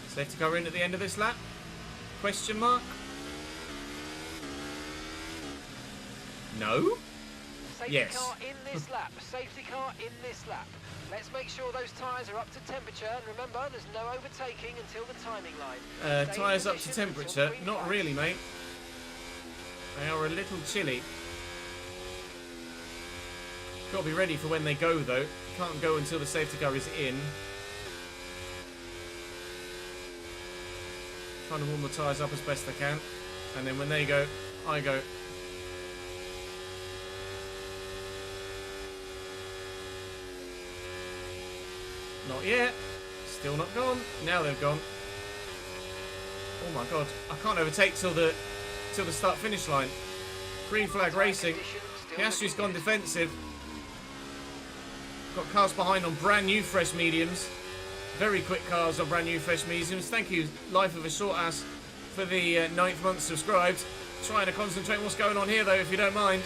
Safety car in at the end of this lap? Question mark? No? Safety car in this lap. Safety car in this lap. Let's make sure those tyres are up to temperature. And remember, there's no overtaking until the timing line. Tyres up to temperature? Not really, mate. They are a little chilly. Got to be ready for when they go, though. Can't go until the safety car is in. Trying to warm the tyres up as best I can. And then when they go, I go. Not yet. Still not gone. Now they've gone. Oh my god. I can't overtake till the start-finish line. Green flag racing. Piastri's gone defensive. Got cars behind on brand new fresh mediums. Very quick cars on brand new fresh mediums. Thank you, Life of a Short Ass, for the 9th month subscribed. Trying to concentrate on what's going on here, though, if you don't mind.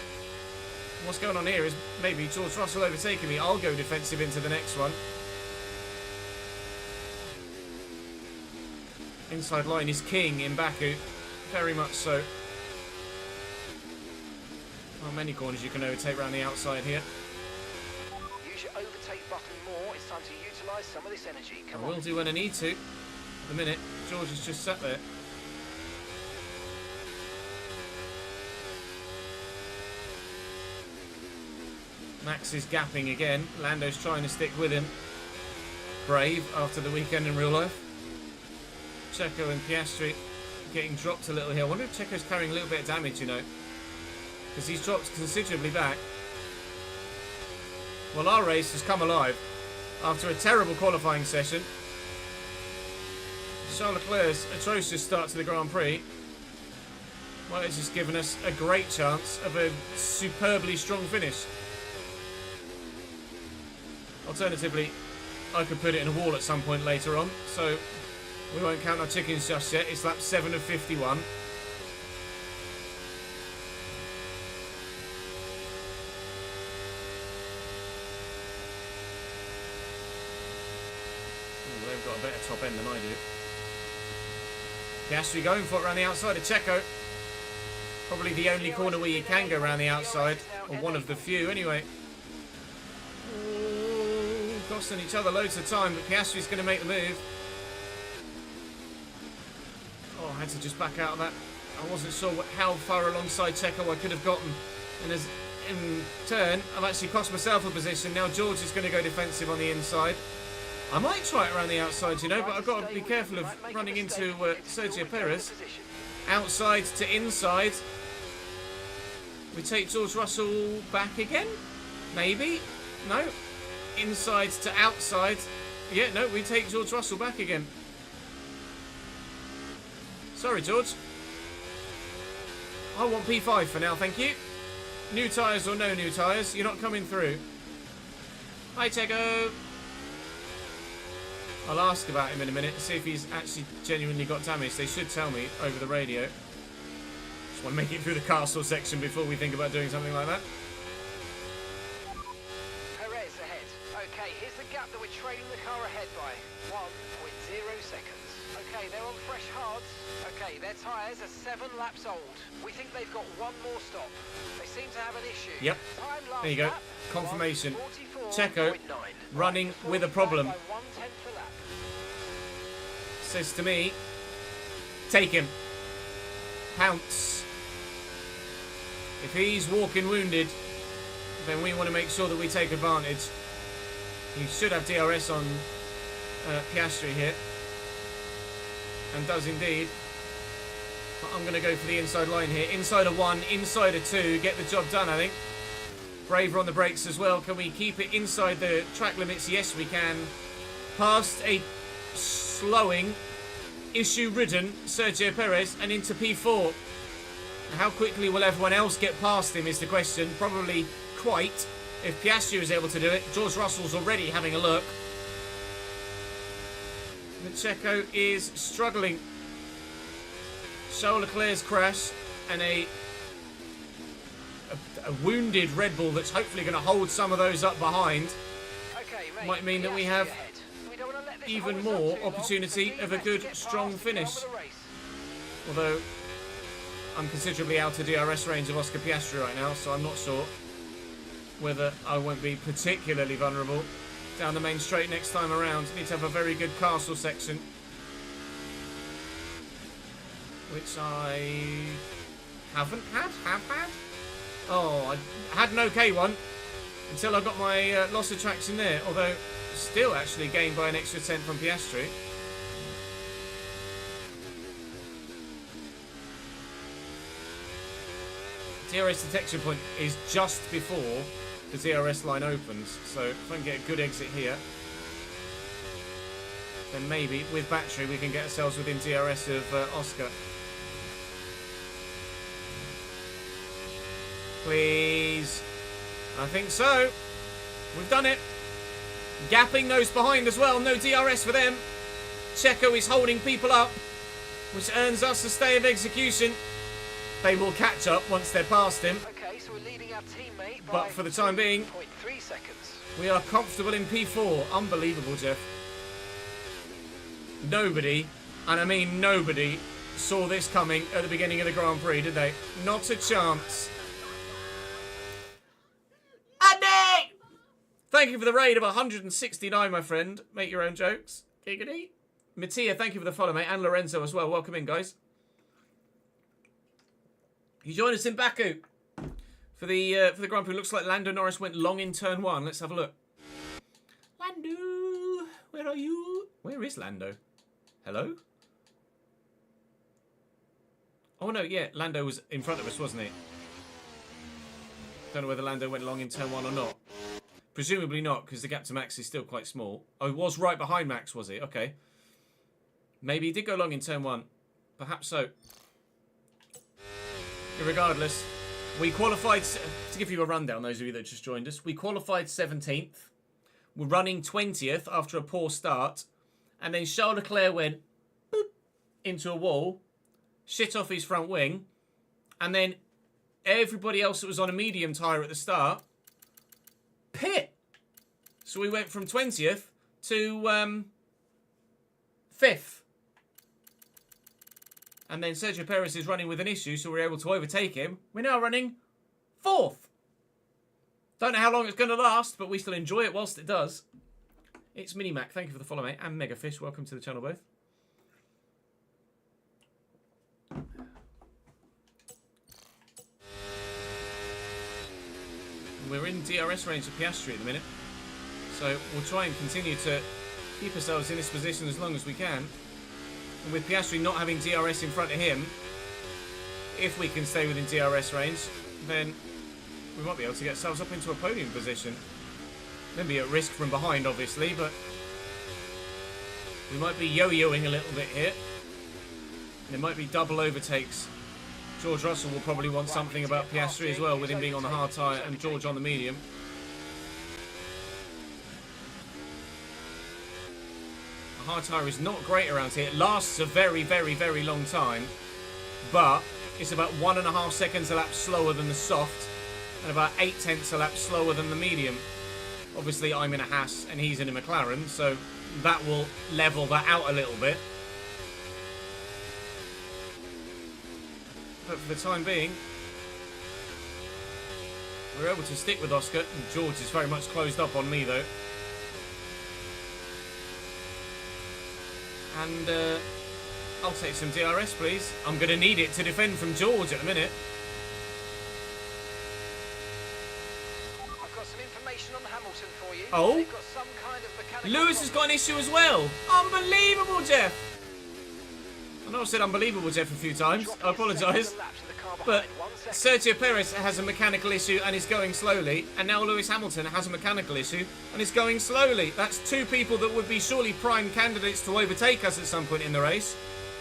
What's going on here is maybe George Russell overtaking me. I'll go defensive into the next one. Inside line is king in Baku. Very much so. How many corners you can overtake around the outside here. Use your overtake button more. It's time to utilise some of this energy. Come on. I will do when I need to. At the minute, George is just sat there. Max is gapping again. Lando's trying to stick with him. Brave after the weekend in real life. Checo and Piastri getting dropped a little here. I wonder if Checo's carrying a little bit of damage, you know. Because he's dropped considerably back. Well, our race has come alive after a terrible qualifying session. Charles Leclerc's atrocious start to the Grand Prix. Well, it's just given us a great chance of a superbly strong finish. Alternatively, I could put it in a wall at some point later on, so we won't count our chickens just yet. It's lap 7 of 51. a better top end than I do. Piastri going for it around the outside of Checo. Probably the only corner where you can go around the outside, or one of the few anyway. Ooh, costing each other loads of time, but Piastri's going to make the move. Oh, I had to just back out of that. I wasn't sure how far alongside Checo I could have gotten. And as in turn, I've actually cost myself a position. Now George is going to go defensive on the inside. I might try it around the outside, you know, but I've got to be careful of running into Sergio Perez. Outside to inside. We take George Russell back again? Maybe? No. Inside to outside. Yeah, no, we take George Russell back again. Sorry, George. I want P5 for now, thank you. New tyres or no new tyres, you're not coming through. Hi, Checo. I'll ask about him in a minute, see if he's actually genuinely got damage. They should tell me over the radio. Just want to make it through the castle section before we think about doing something like that. Perez ahead. Okay, here's the gap that we're trailing the car ahead by. 1.0 seconds. Okay, they're on fresh hards. Okay, their tyres are 7 laps old. We think they've got one more stop. They seem to have an issue. Yep. There you go. Confirmation. Checo running with a problem. Says to me, take him. Pounce. If he's walking wounded, then we want to make sure that we take advantage. He should have DRS on Piastri here. And does indeed. But I'm going to go for the inside line here. Inside of 1, inside of 2. Get the job done, I think. Braver on the brakes as well. Can we keep it inside the track limits? Yes, we can. Past a slowing, issue-ridden Sergio Perez and into P4. How quickly will everyone else get past him is the question. Probably quite. If Piastri is able to do it. George Russell's already having a look. But Checo is struggling. Charles Leclerc's crash and a wounded Red Bull that's hopefully going to hold some of those up behind. Okay, mate, might mean that we have even more opportunity of a good, strong finish. Although I'm considerably out of DRS range of Oscar Piastri right now, so I'm not sure whether I won't be particularly vulnerable down the main straight next time around. Need to have a very good castle section, which I haven't had. Have had? Oh, I had an okay one until I got my loss of traction there. Although still actually gained by an extra 10 from Piastri. DRS detection point is just before the DRS line opens, so if I can get a good exit here, then maybe with battery we can get ourselves within DRS of Oscar. Please. I think so. We've done it. Gapping those behind as well. No DRS for them. Checo is holding people up, which earns us a stay of execution. They will catch up once they're past him. Okay, so we're leading our teammate by, but for the time being, 0.3 seconds. We are comfortable in P4. Unbelievable, Jeff. Nobody, and I mean nobody, saw this coming at the beginning of the Grand Prix, did they? Not a chance. Andy! Thank you for the raid of 169, my friend. Make your own jokes. Giggity. Mattia, thank you for the follow, mate. And Lorenzo as well. Welcome in, guys. You join us in Baku for the Grand Prix. Looks like Lando Norris went long in turn 1. Let's have a look. Lando, where are you? Where is Lando? Hello? Oh no, yeah, Lando was in front of us, wasn't he? Don't know whether Lando went long in turn 1 or not. Presumably not, because the gap to Max is still quite small. Oh, he was right behind Max, was he? Okay. Maybe he did go long in turn 1. Perhaps so. Regardless, we qualified, to give you a rundown, those of you that just joined us, we qualified 17th. We're running 20th after a poor start. And then Charles Leclerc went boop, into a wall, shit off his front wing. And then everybody else that was on a medium tyre at the start, pit. So we went from 20th to 5th. And then Sergio Perez is running with an issue, so we're able to overtake him. We're now running 4th. Don't know how long it's going to last, but we still enjoy it whilst it does. It's Minimac. Thank you for the follow, mate. And Megafish. Welcome to the channel, both. We're in DRS range of Piastri at the minute. So we'll try and continue to keep ourselves in this position as long as we can. And with Piastri not having DRS in front of him, if we can stay within DRS range, then we might be able to get ourselves up into a podium position. Then be at risk from behind, obviously, but we might be yo-yoing a little bit here. There might be double overtakes. George Russell will probably want something about Piastri as well, with him being on the hard tyre and George on the medium. The hard tyre is not great around here. It lasts a very, very, very long time, but it's about 1.5 seconds a lap slower than the soft, and about 0.8 a lap slower than the medium. Obviously, I'm in a Haas and he's in a McLaren, so that will level that out a little bit. But for the time being, we're able to stick with Oscar, and George is very much closed up on me, though. And I'll take some DRS, please. I'm going to need it to defend from George at the minute. I've got some information on Hamilton for you. Oh? They've got some kind of mechanical Lewis has got an issue as well. Unbelievable, Jeff. I know I've said unbelievable, Jeff, a few times. I apologise. But Sergio Perez has a mechanical issue and is going slowly. And now Lewis Hamilton has a mechanical issue and is going slowly. That's two people that would be surely prime candidates to overtake us at some point in the race.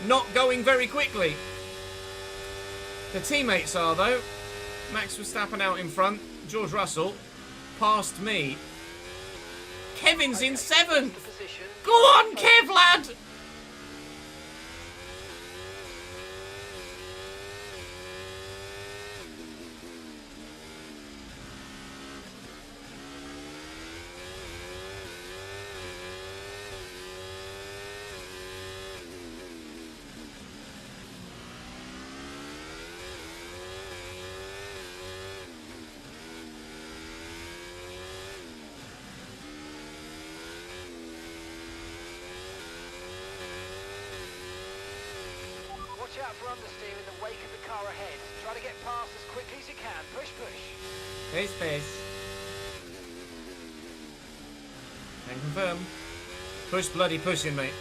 Not going very quickly. The teammates are, though. Max Verstappen out in front. George Russell past me. Kevin's in 7th. Go on, Kev, lad! Watch out for understeer in the wake of the car ahead. Try to get past as quickly as you can. Push, push. Pace, pace. Can confirm. Push, bloody pushing, mate.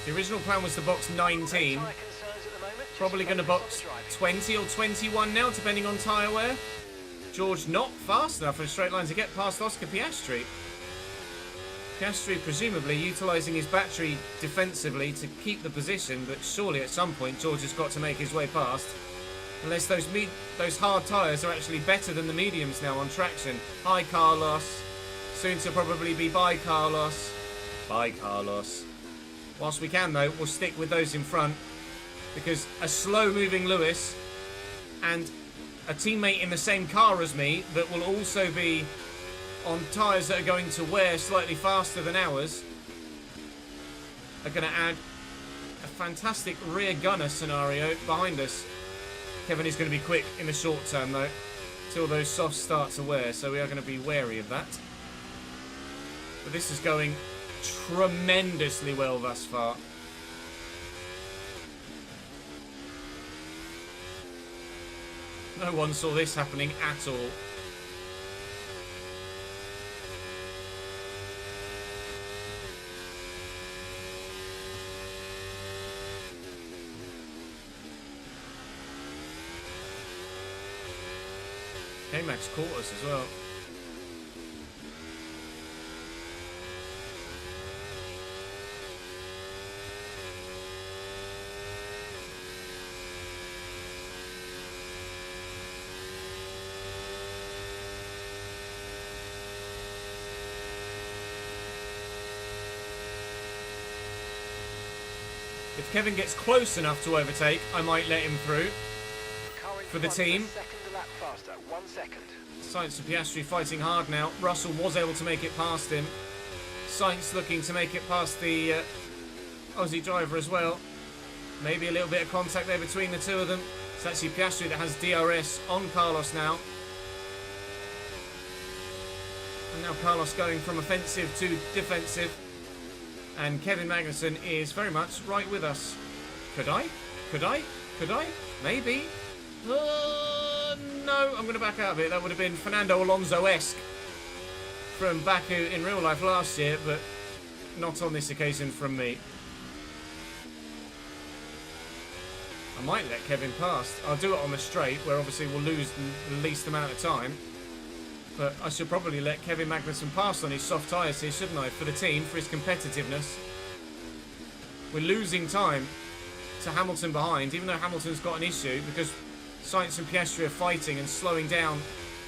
The original plan was to box 19. Probably going to box 20 or 21 now, depending on tyre wear. George not fast enough in a straight line to get past Oscar Piastri. Piastri presumably utilising his battery defensively to keep the position, but surely at some point George has got to make his way past. Unless those hard tyres are actually better than the mediums now on traction. Hi Carlos. Soon to probably be bye Carlos. Bye Carlos. Whilst we can, though, we'll stick with those in front, because a slow-moving Lewis and a teammate in the same car as me that will also be on tyres that are going to wear slightly faster than ours are going to add a fantastic rear gunner scenario behind us. Kevin is going to be quick in the short term, though, till those softs start to wear, so we are going to be wary of that. But this is going tremendously well thus far. No one saw this happening at all. K-Max caught us as well. Kevin gets close enough to overtake, I might let him through. Car in For the front is team. a second a lap faster. 1 second. Sainz and Piastri fighting hard now. Russell was able to make it past him. Sainz looking to make it past the Aussie driver as well. Maybe a little bit of contact there between the two of them. It's actually Piastri that has DRS on Carlos now. And now Carlos going from offensive to defensive. And Kevin Magnussen is very much right with us. Could I? Could I? Could I? Maybe. No, I'm going to back out of it. That would have been Fernando Alonso-esque from Baku in real life last year, but not on this occasion from me. I might let Kevin pass. I'll do it on the straight, where obviously we'll lose the least amount of time. But I should probably let Kevin Magnussen pass on his soft tyres here, shouldn't I? For the team, for his competitiveness. We're losing time to Hamilton behind, even though Hamilton's got an issue, because Sainz and Piastri are fighting and slowing down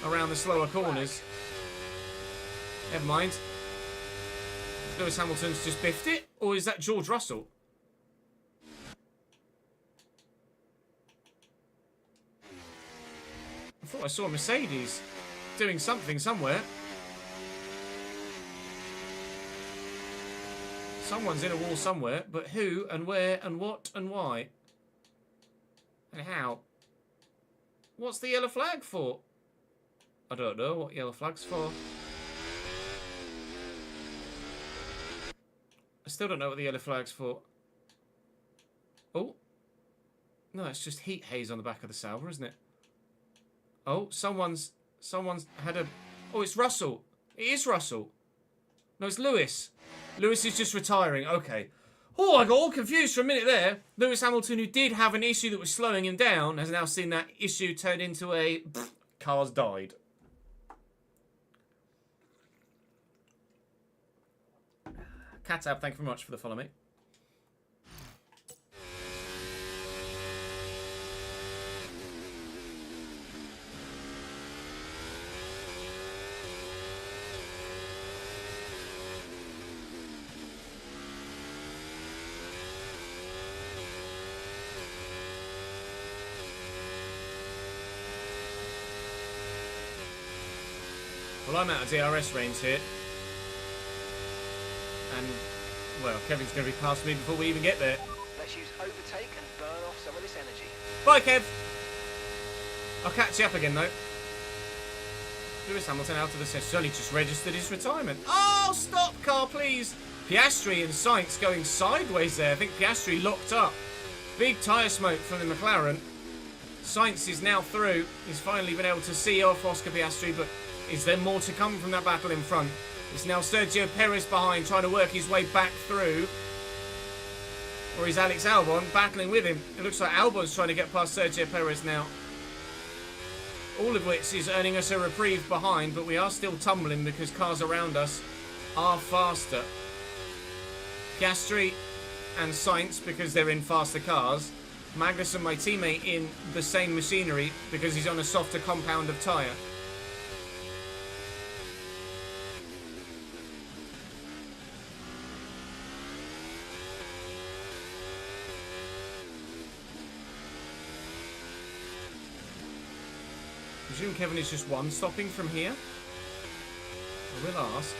around the slower corners. Never mind. Lewis Hamilton's just biffed it, or is that George Russell? I thought I saw a Mercedes doing something somewhere. Someone's in a wall somewhere, but who and where and what and why? And how? What's the yellow flag for? I don't know what yellow flag's for. I still don't know what the yellow flag's for. Oh. No, it's just heat haze on the back of the Sauber, isn't it? Oh, someone's had a... Oh, it's Russell. It is Russell. No, it's Lewis. Lewis is just retiring. Okay. Oh, I got all confused for a minute there. Lewis Hamilton, who did have an issue that was slowing him down, has now seen that issue turn into a... Car's died. Katab, thank you very much for the follow, mate. Well, I'm out of DRS range here. And, well, Kevin's going to be past me before we even get there. Let's use overtake and burn off some of this energy. Bye, Kev. I'll catch you up again, though. Lewis Hamilton out of the session. He's only just registered his retirement. Oh, stop, car, please. Piastri and Sainz going sideways there. I think Piastri locked up. Big tyre smoke from the McLaren. Sainz is now through. He's finally been able to see off Oscar Piastri, but is there more to come from that battle in front? It's now Sergio Perez behind, trying to work his way back through. Or is Alex Albon battling with him? It looks like Albon's trying to get past Sergio Perez now. All of which is earning us a reprieve behind, but we are still tumbling because cars around us are faster. Piastri and Sainz, because they're in faster cars. Magnussen, my teammate, in the same machinery because he's on a softer compound of tyre. I presume Kevin is just one stopping from here. I will ask.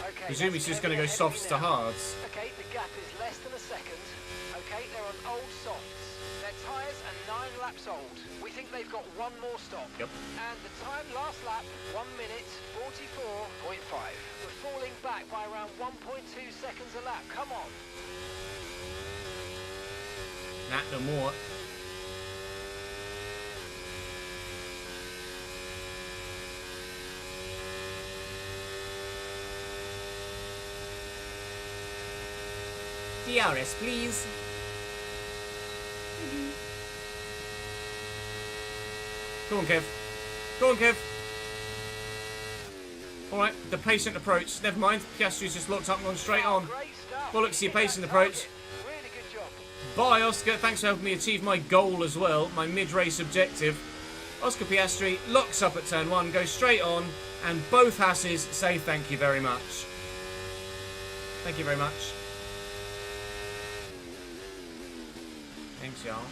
Okay, Presume he's just going to go softs to hards. Okay, the gap is less than a second. Okay, they're on old softs. Their tyres are 9 laps old. We think they've got one more stop. Yep. And the time last lap, 1 minute 44.5. We're falling back by around 1.2 seconds a lap. Come on. Not no more. DRS, please. Go on, Kev. Go on, Kev. Alright, the patient approach. Never mind. Piastri's just locked up and gone straight on. Great stuff. Bollocks to your patient approach. Really good job. Bye, Oscar. Thanks for helping me achieve my goal as well. My mid-race objective. Oscar Piastri locks up at turn 1, goes straight on, and both Hasses say thank you very much. Thank you very much. Thanks, y'all.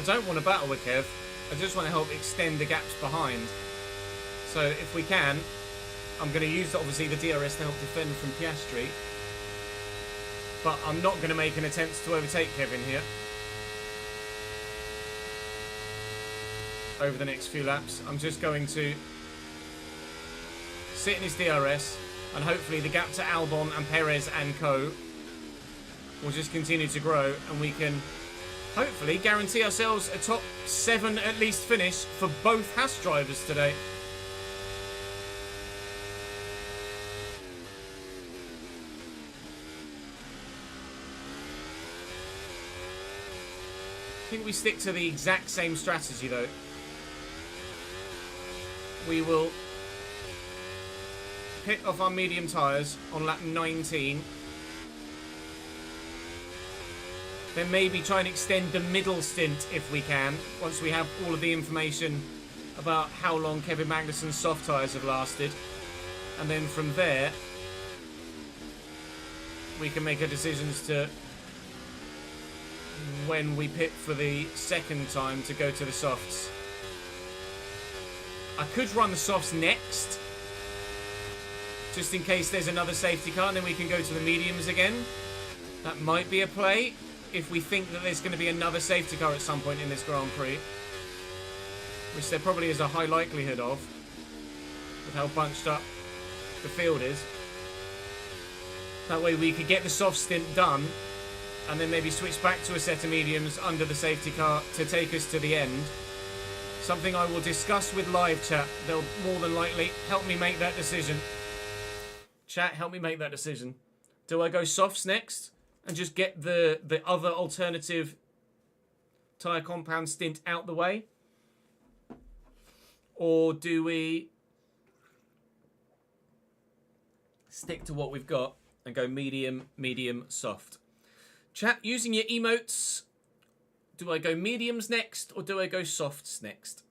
I don't want to battle with Kev. I just want to help extend the gaps behind. So if we can, I'm going to use obviously the DRS to help defend from Piastri. But I'm not going to make an attempt to overtake Kevin here. Over the next few laps, I'm just going to sit in his DRS, and hopefully the gap to Albon and Perez and co will just continue to grow, and we can hopefully guarantee ourselves a top 7 at least finish for both Haas drivers today. I think we stick to the exact same strategy though. We will pit off our medium tyres on lap 19. Then maybe try and extend the middle stint if we can, once we have all of the information about how long Kevin Magnussen's soft tyres have lasted. And then from there, we can make our decisions to when we pit for the second time to go to the softs. I could run the softs next, just in case there's another safety car, and then we can go to the mediums again. That might be a play, if we think that there's going to be another safety car at some point in this Grand Prix. Which there probably is a high likelihood of, with how bunched up the field is. That way we could get the soft stint done, and then maybe switch back to a set of mediums under the safety car to take us to the end. Something I will discuss with live chat. They'll more than likely help me make that decision. Chat, help me make that decision. Do I go softs next and just get the other alternative tyre compound stint out the way? Or do we stick to what we've got and go medium, medium, soft? Chat, using your emotes, do I go mediums next or do I go softs next?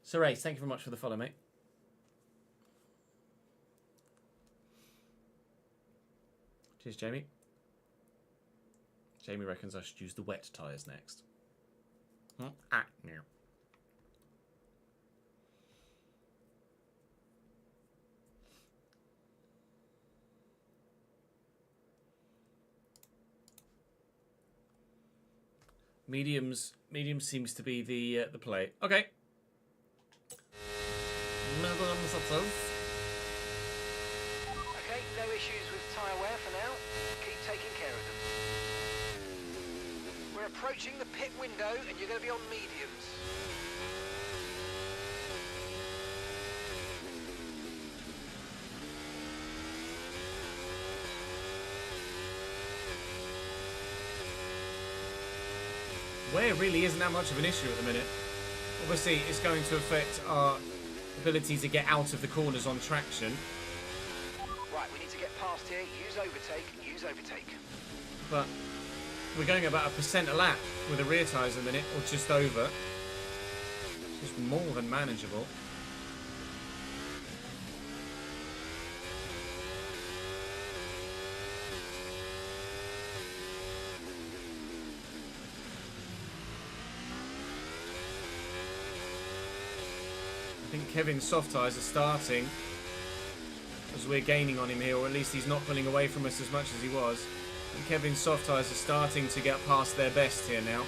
So Ray, thank you very much for the follow, mate. Cheers, Jamie. Jamie reckons I should use the wet tyres next. No. Mediums seems to be the play. Okay. Okay, no issues with tyre wear for now. Keep taking care of them. We're approaching the pit window and you're going to be on mediums. Wear really isn't that much of an issue at the minute. Obviously, it's going to affect our ability to get out of the corners on traction. Right, we need to get past here. Use overtake, use overtake. But we're going about 1% a lap with the rear tyres in a minute, or just over. Just more than manageable. I think Kevin's soft tyres are starting as because we're gaining on him here, or at least he's not pulling away from us as much as he was. And Kevin's soft tyres are starting to get past their best here now.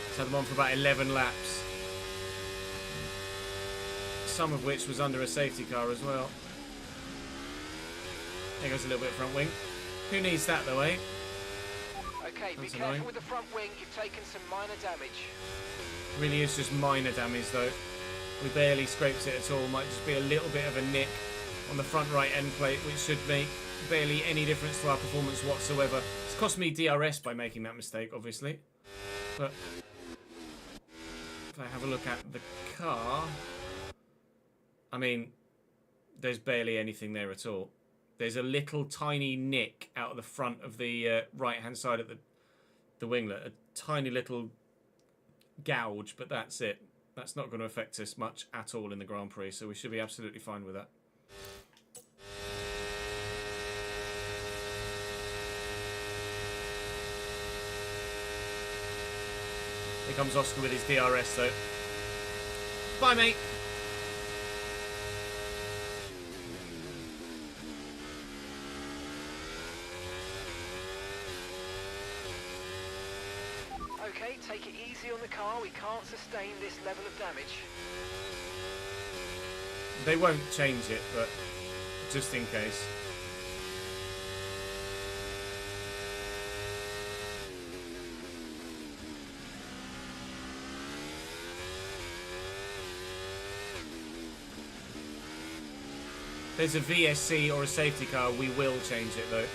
He's had them on for about 11 laps. Some of which was under a safety car as well. There goes a little bit of front wing. Who needs that though, eh? Okay, be That's careful annoying. with the front wing. You've taken some minor damage. Really is just minor damage though. We barely scraped it at all. Might just be a little bit of a nick on the front right end plate, which should make barely any difference to our performance whatsoever. It's cost me DRS by making that mistake, obviously. But if I have a look at the car, I mean, there's barely anything there at all. There's a little tiny nick out of the front of the right-hand side of the winglet. A tiny little gouge, but that's it. That's not going to affect us much at all in the Grand Prix, so we should be absolutely fine with that. Here comes Oscar with his DRS, though. Bye, mate. Okay, take it easy on the car. We can't sustain this level of damage. They won't change it, but just in case. If there's a VSC or a safety car, we will change it though.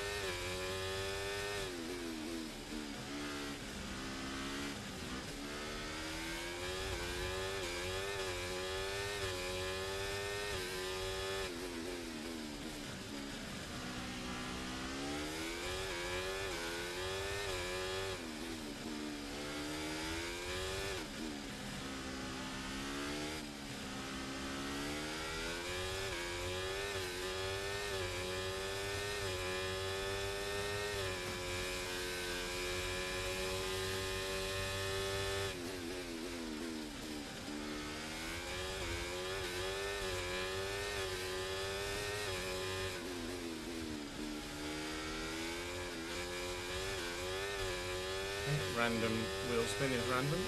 Random wheel spin is random.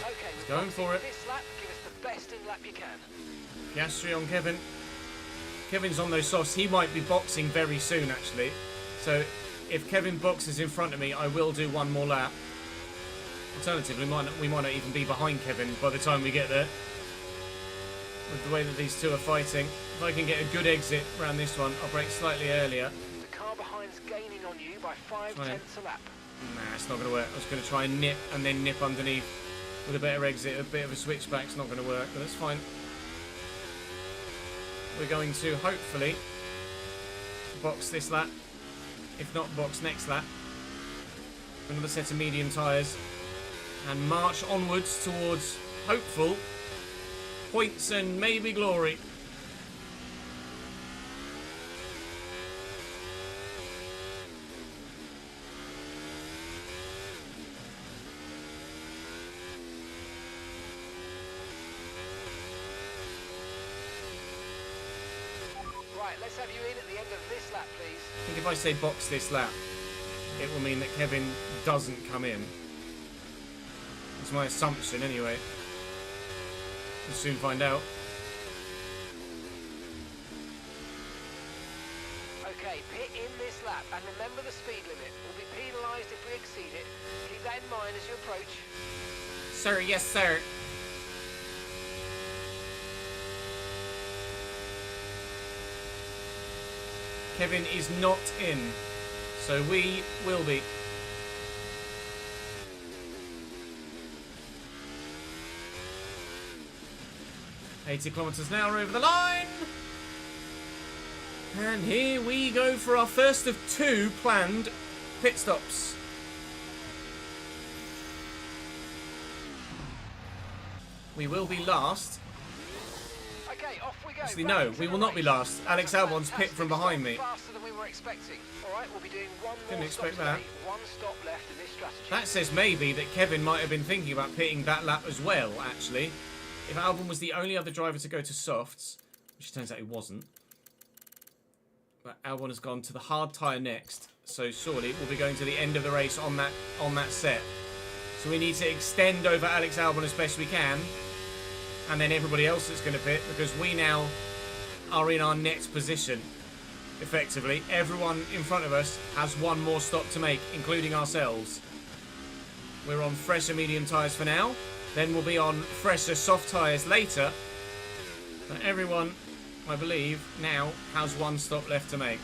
Okay, He's we're going for it. This lap, give us the best in lap you can. Piastri on Kevin. Kevin's on those softs. He might be boxing very soon, actually. So if Kevin boxes in front of me, I will do one more lap. Alternatively, we might not even be behind Kevin by the time we get there. With the way that these two are fighting. If I can get a good exit around this one, I'll brake slightly earlier. The car behind's gaining on you by 5 tenths a lap. Nah, it's not going to work. I was going to try and nip and then nip underneath with a better exit. A bit of a switchback. It's not going to work, but that's fine. We're going to hopefully box this lap. If not, box next lap. Another set of medium tyres. And march onwards towards hopeful points and maybe glory. Right, let's have you in at the end of this lap, please. I think if I say box this lap, it will mean that Kevin doesn't come in. That's my assumption anyway. We'll soon find out. Okay, pit in this lap, and remember the speed limit. We'll be penalised if we exceed it. Keep that in mind as you approach. Sir, yes sir. Kevin is not in, so we will be. 80 kilometers an hour over the line. And here we go for our first of 2 planned pit stops. we will be last. Okay, off we go. Actually, Back no, into we the will not be race. last. That's Alex a Albon's pit fantastic from behind stop, me. Faster than we were expecting. All right, we'll be doing one Didn't more expect stop that. today. One stop left in this strategy. That says maybe that Kevin might have been thinking about pitting that lap as well, actually. If Albon was the only other driver to go to softs, which it turns out he wasn't. But Albon has gone to the hard tyre next, so surely we'll be going to the end of the race on that set. So we need to extend over Alex Albon as best we can, and then everybody else that's going to pit, because we now are in our next position. Effectively, everyone in front of us has one more stop to make, including ourselves. We're on fresher medium tyres for now, then we'll be on fresher soft tyres later. But everyone, I believe, now has one stop left to make.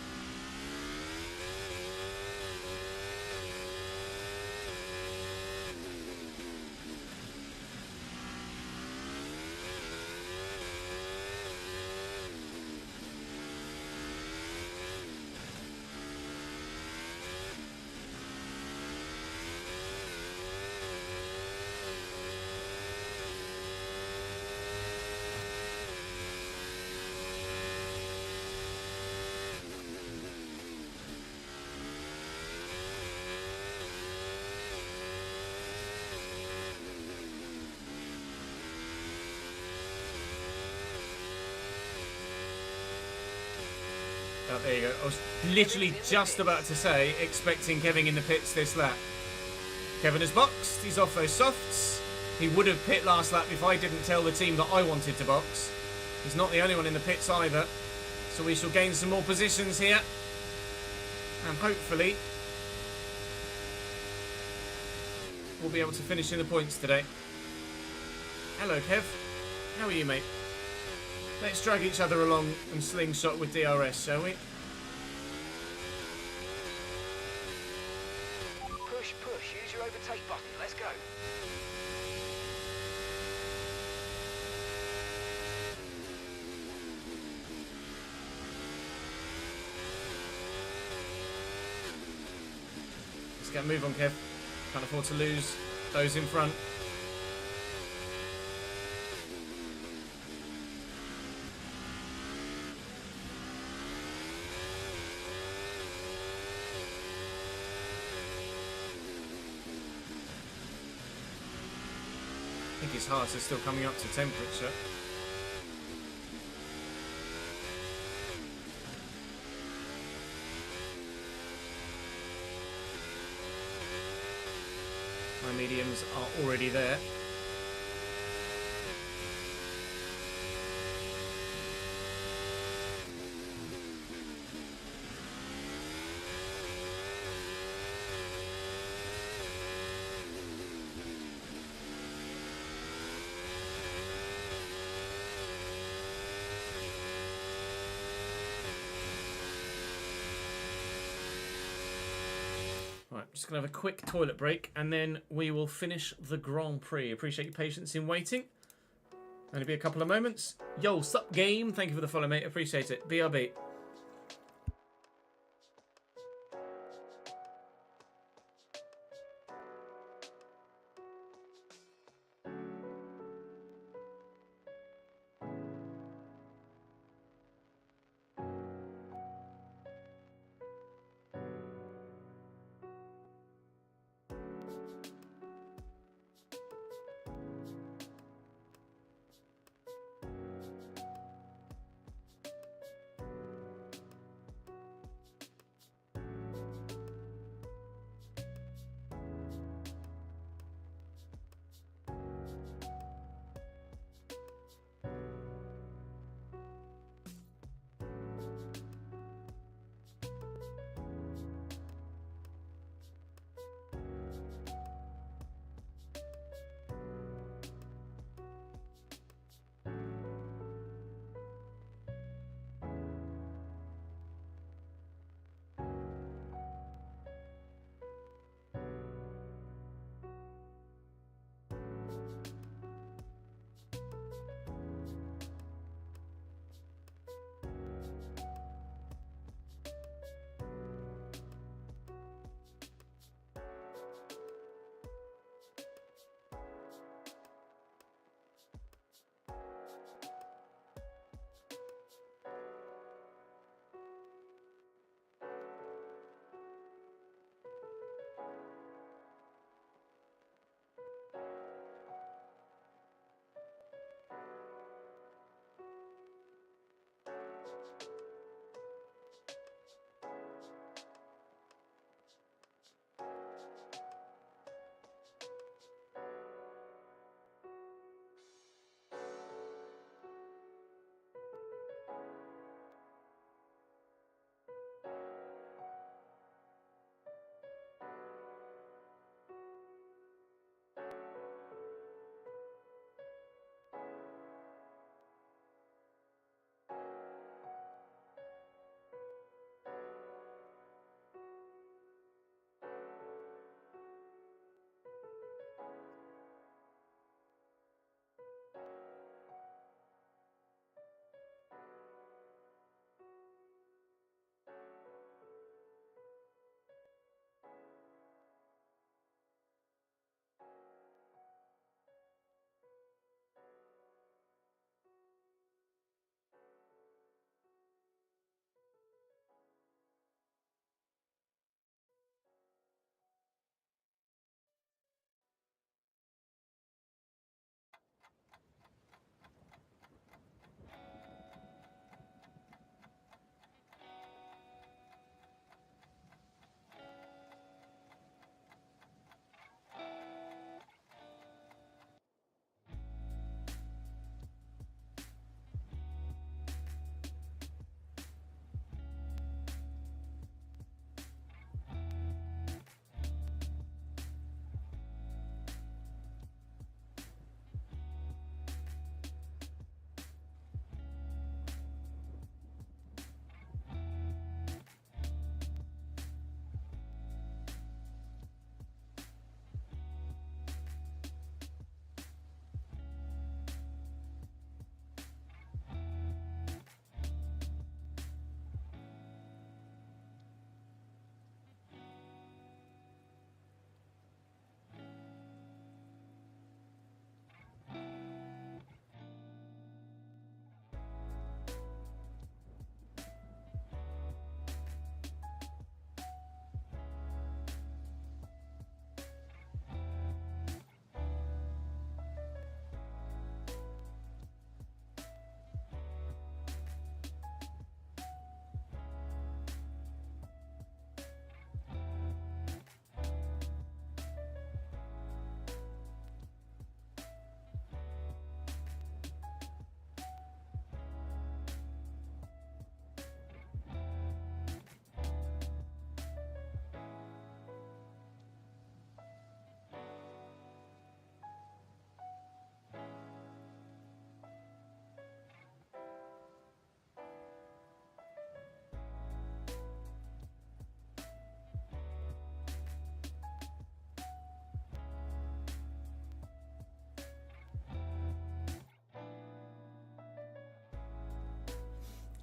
Oh, there you go. I was literally just about to say, expecting Kevin in the pits this lap. Kevin has boxed. He's off those softs. He would have pit last lap if I didn't tell the team that I wanted to box. He's not the only one in the pits either. So we shall gain some more positions here. And hopefully we'll be able to finish in the points today. Hello, Kev. How are you, mate? Let's drag each other along and slingshot with DRS, shall we? Push, push. Use your overtake button. Let's go. Let's get a move on, Kev. Can't afford to lose those in front. I think his hearts are still coming up to temperature. My mediums are already there. Right, just going to have a quick toilet break and then we will finish the Grand Prix. Appreciate your patience in waiting. Only be a couple of moments. Yo, sup game? Thank you for the follow, mate. Appreciate it. BRB.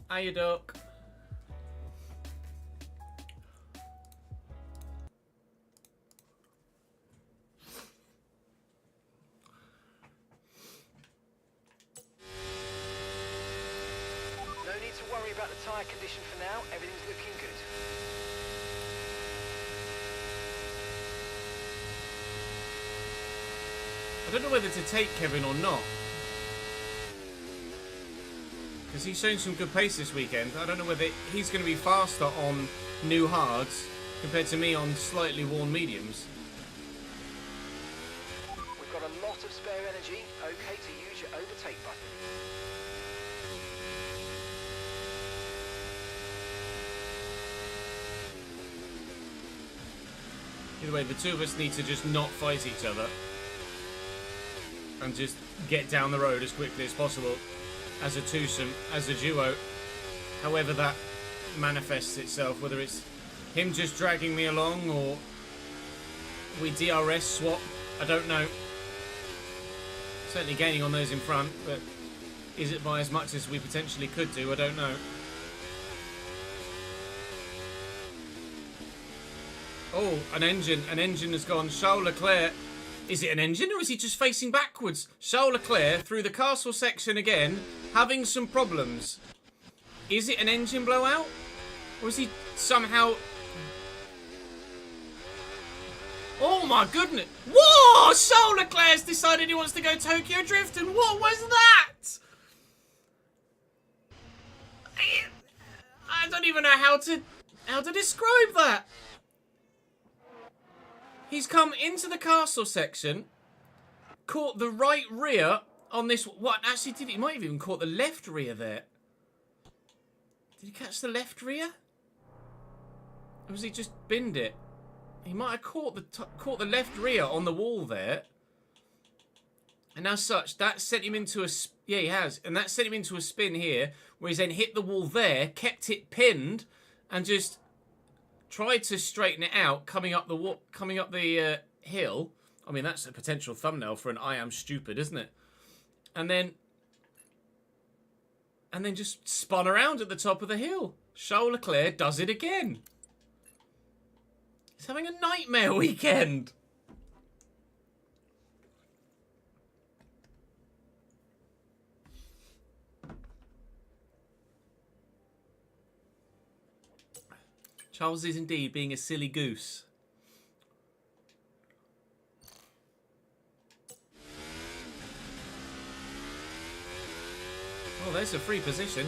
How you duck? No need to worry about the tyre condition for now. Everything's looking good. I don't know whether to take Kevin or not. Because he's shown some good pace this weekend. I don't know whether he's going to be faster on new hards compared to me on slightly worn mediums. We've got a lot of spare energy. Okay to use your overtake button. Either way, the two of us need to just not fight each other. And just get down the road as quickly as possible. As a twosome, as a duo. However that manifests itself. Whether it's him just dragging me along or we DRS swap. I don't know. Certainly gaining on those in front. But is it by as much as we potentially could do? I don't know. Oh, an engine. An engine has gone. Charles Leclerc. Is it an engine or is he just facing backwards? Charles Leclerc through the castle section again, having some problems. Is it an engine blowout? Or is he somehow... Oh my goodness. Whoa! Charles Leclerc's decided he wants to go Tokyo Drift, and what was that? I don't even know how to describe that. He's come into the castle section, caught the right rear on this... What? Actually, did he might have even caught the left rear there. Did he catch the left rear? Or was he just binned it? He might have caught the left rear on the wall there. And as such, that sent him into a... Yeah, he has. And that sent him into a spin here, where he's then hit the wall there, kept it pinned, and just... tried to straighten it out coming up the hill. I mean, that's a potential thumbnail for an I Am Stupid, isn't it? And then just spun around at the top of the hill. Charles Leclerc does it again. He's having a nightmare weekend. Charles is indeed being a silly goose. Oh, there's a free position.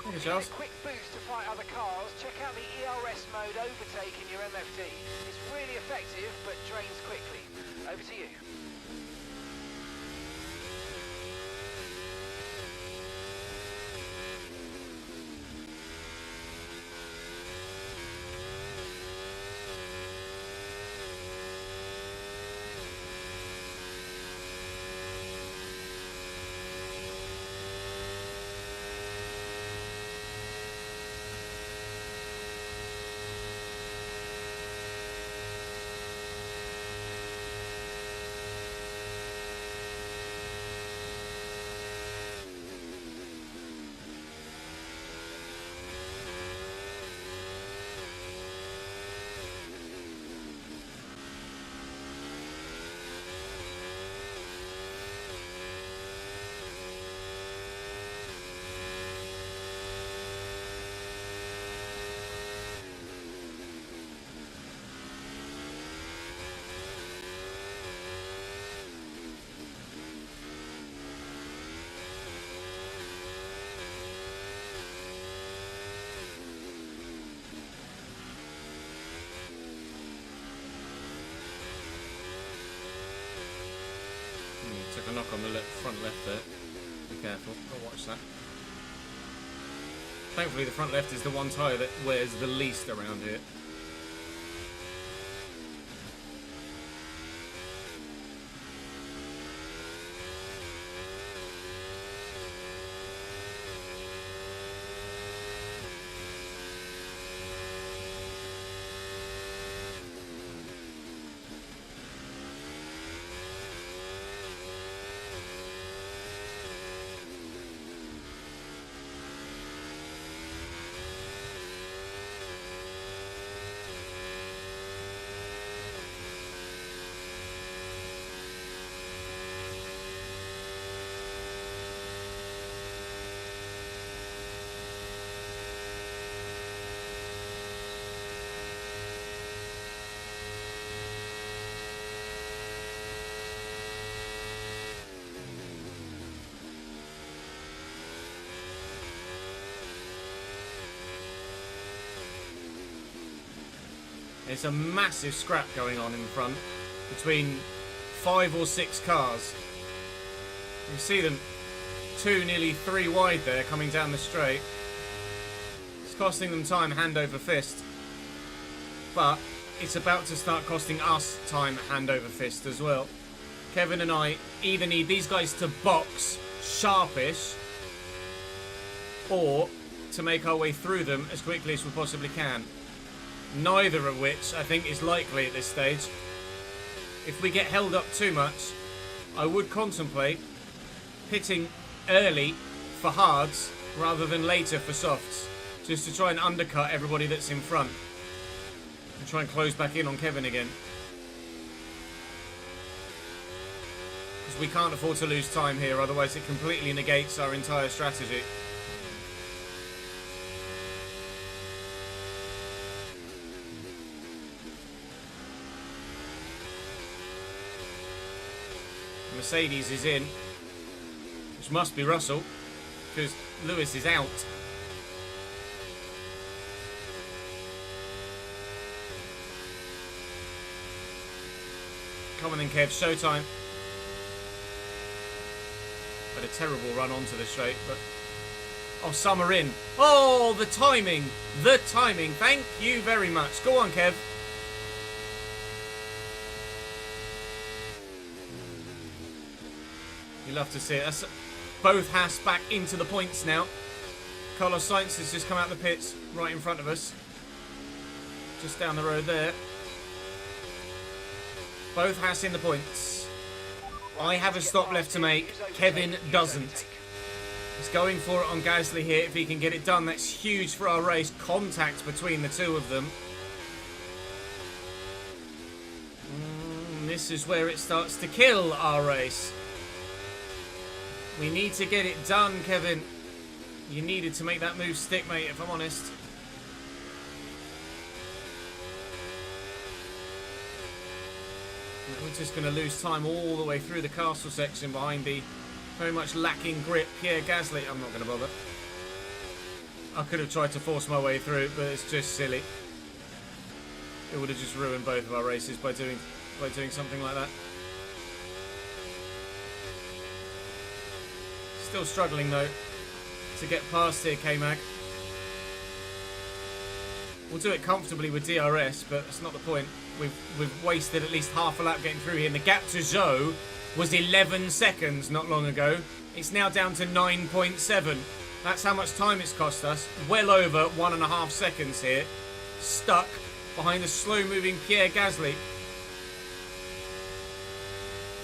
Thank you, Charles. A quick boost to fight other cars. Check out the ERS mode overtake in your MFD. It's really effective, but drains quickly. Over to you. Took a knock on the front left there. Be careful. I'll watch that. Thankfully, the front left is the one tyre that wears the least around here. There's a massive scrap going on in front between 5 or 6 cars. You see them 2, nearly 3 wide there coming down the straight. It's costing them time hand over fist. But it's about to start costing us time hand over fist as well. Kevin and I either need these guys to box sharpish or to make our way through them as quickly as we possibly can. Neither of which I think is likely at this stage. If we get held up too much, I would contemplate pitting early for hards rather than later for softs, just to try and undercut everybody that's in front and try and close back in on Kevin again. Because we can't afford to lose time here, otherwise it completely negates our entire strategy. Mercedes is in, which must be Russell, because Lewis is out. Come on then, Kev, showtime. Had a terrible run onto the straight, but... Oh, some are in. Oh, the timing. The timing. Thank you very much. Go on, Kev. You love to see it. That's both Haas back into the points now. Carlos Sainz has just come out of the pits right in front of us. Just down the road there. Both Haas in the points. I have a stop left to make. Kevin doesn't. He's going for it on Gasly here. If he can get it done, that's huge for our race. Contact between the two of them. This is where it starts to kill our race. We need to get it done, Kevin. You needed to make that move stick, mate, if I'm honest. We're just going to lose time all the way through the castle section behind the very much lacking grip Pierre Gasly. I'm not going to bother. I could have tried to force my way through, but it's just silly. It would have just ruined both of our races by doing something like that. Still struggling though to get past here, K-Mag. We'll do it comfortably with DRS, but that's not the point. We've wasted at least half a lap getting through here, and the gap to Zhou was 11 seconds not long ago. It's now down to 9.7. That's how much time it's cost us. Well over 1.5 seconds here. Stuck behind the slow-moving Pierre Gasly.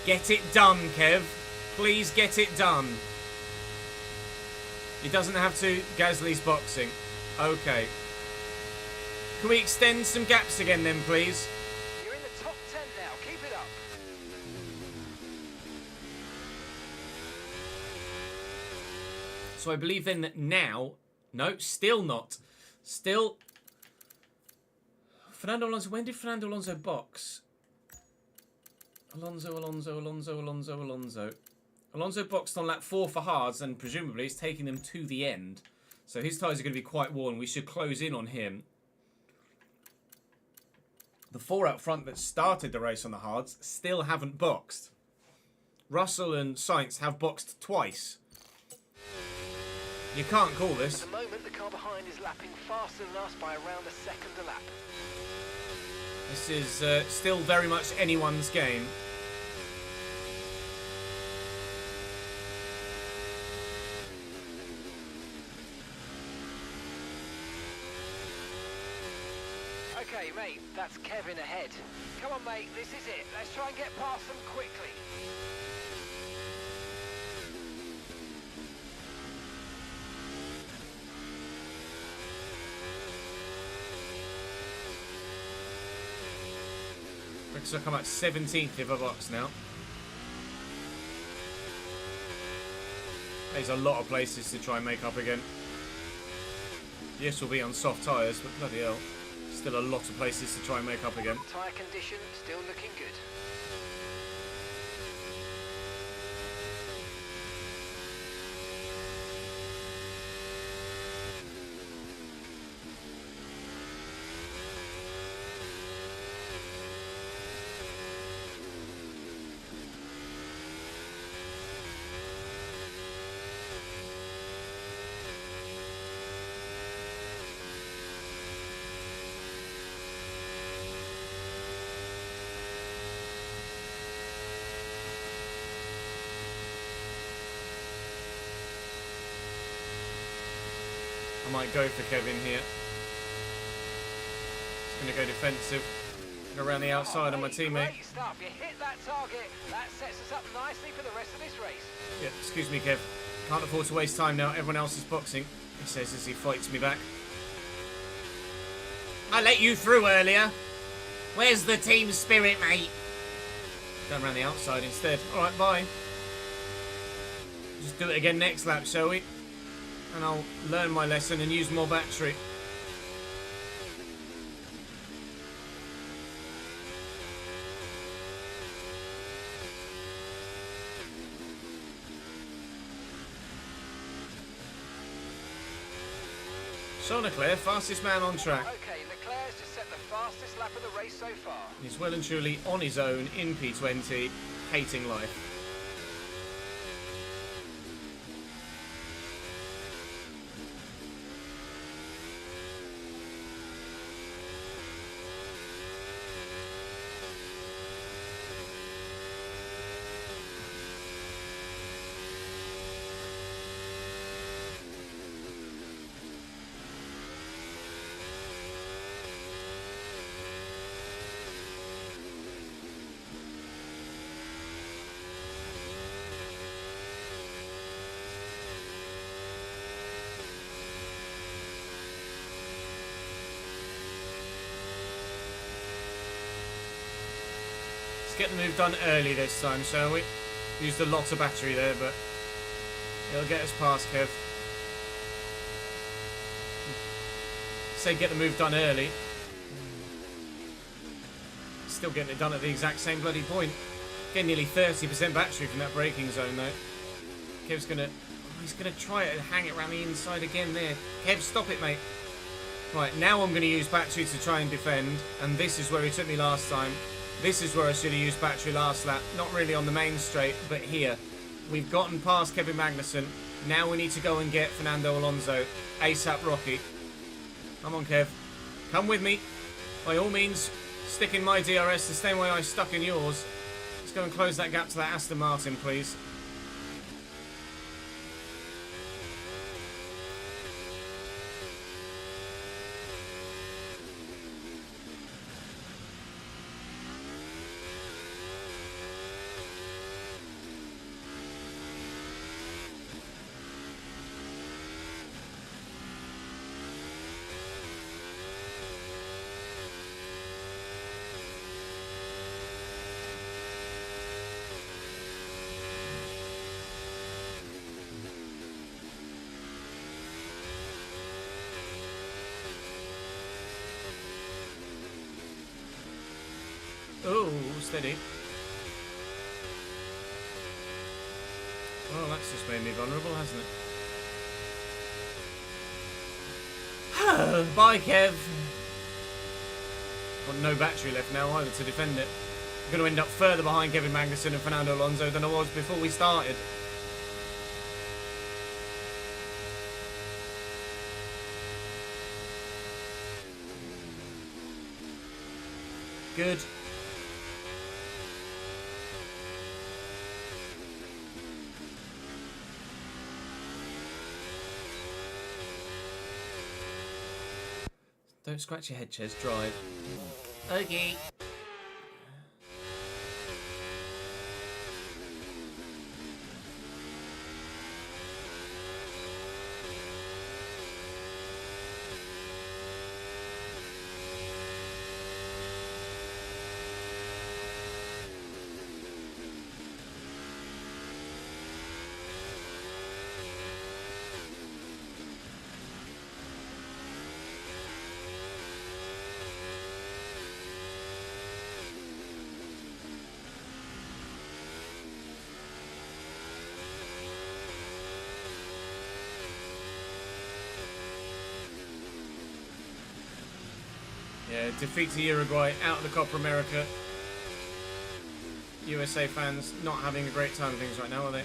Get it done, Kev. Please get it done. He doesn't have to. Gasly's boxing. Okay. Can we extend some gaps again then, please? You're in the top 10 now. Keep it up. So I believe then that now... No, still not. Still... Fernando Alonso... When did Fernando Alonso box? Alonso. Alonso boxed on lap 4 for hards, and presumably he's taking them to the end. So his tyres are going to be quite worn. We should close in on him. The 4 out front that started the race on the hards still haven't boxed. Russell and Sainz have boxed twice. You can't call this. At the moment, the car behind is lapping faster than us by around a second a lap. This is still very much anyone's game. Okay, mate, that's Kevin ahead. Come on, mate, this is it. Let's try and get past them quickly. Looks like I'm at 17th of a box now. There's a lot of places to try and make up again. Yes, we'll be on soft tyres, but bloody hell. Still a lot of places to try and make up again. Tyre condition still looking good. might go for Kevin here. He's going to go defensive. Go around the outside on my teammate. Great stuff. You hit that target. That sets us up nicely for the rest of this race. Yeah, excuse me, Kev. Can't afford to waste time now. Everyone else is boxing, he says as he fights me back. I let you through earlier. Where's the team spirit, mate? Going around the outside instead. Alright, bye. Just do it again next lap, shall we? And I'll learn my lesson and use more battery. Sean Leclerc, fastest man on track. Okay, Leclerc's just set the fastest lap of the race so far. He's well and truly on his own in P20, hating life. Get the move done early this time, shall we? Used a lot of battery there, but it'll get us past Kev. Say get the move done early. Still getting it done at the exact same bloody point. Getting nearly 30% battery from that braking zone though. Kev's gonna... Oh, he's gonna try it and hang it around the inside again there. Kev, stop it, mate. Right, now I'm gonna use battery to try and defend, and this is where he took me last time. This is where I should have used battery last lap. Not really on the main straight, but here. We've gotten past Kevin Magnussen. Now we need to go and get Fernando Alonso. ASAP Rocky. Come on, Kev. Come with me. By all means, stick in my DRS the same way I stuck in yours. Let's go and close that gap to that Aston Martin, please. Oh, steady. Well, that's just made me vulnerable, hasn't it? Bye, Kev. Got no battery left now either to defend it. I'm going to end up further behind Kevin Magnussen and Fernando Alonso than I was before we started. Good. Don't scratch your head, Ches. Drive. Okay. Yeah, defeat to Uruguay, out of the Copa America. USA fans not having a great time of things right now, are they?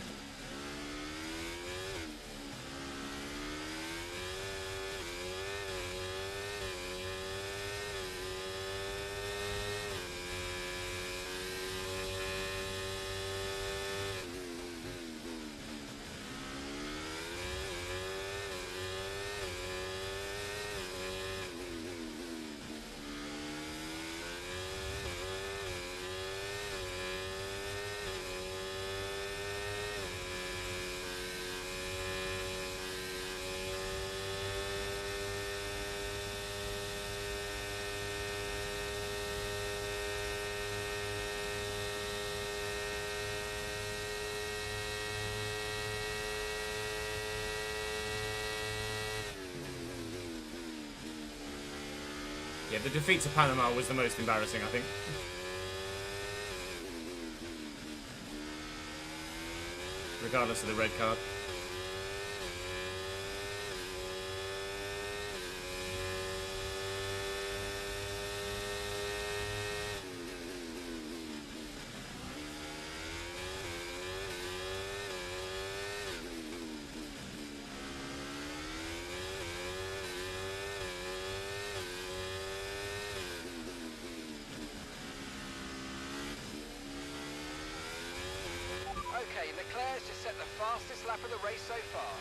Yeah, the defeat to Panama was the most embarrassing, I think. Regardless of the red card. Okay, Leclerc's just set the fastest lap of the race so far.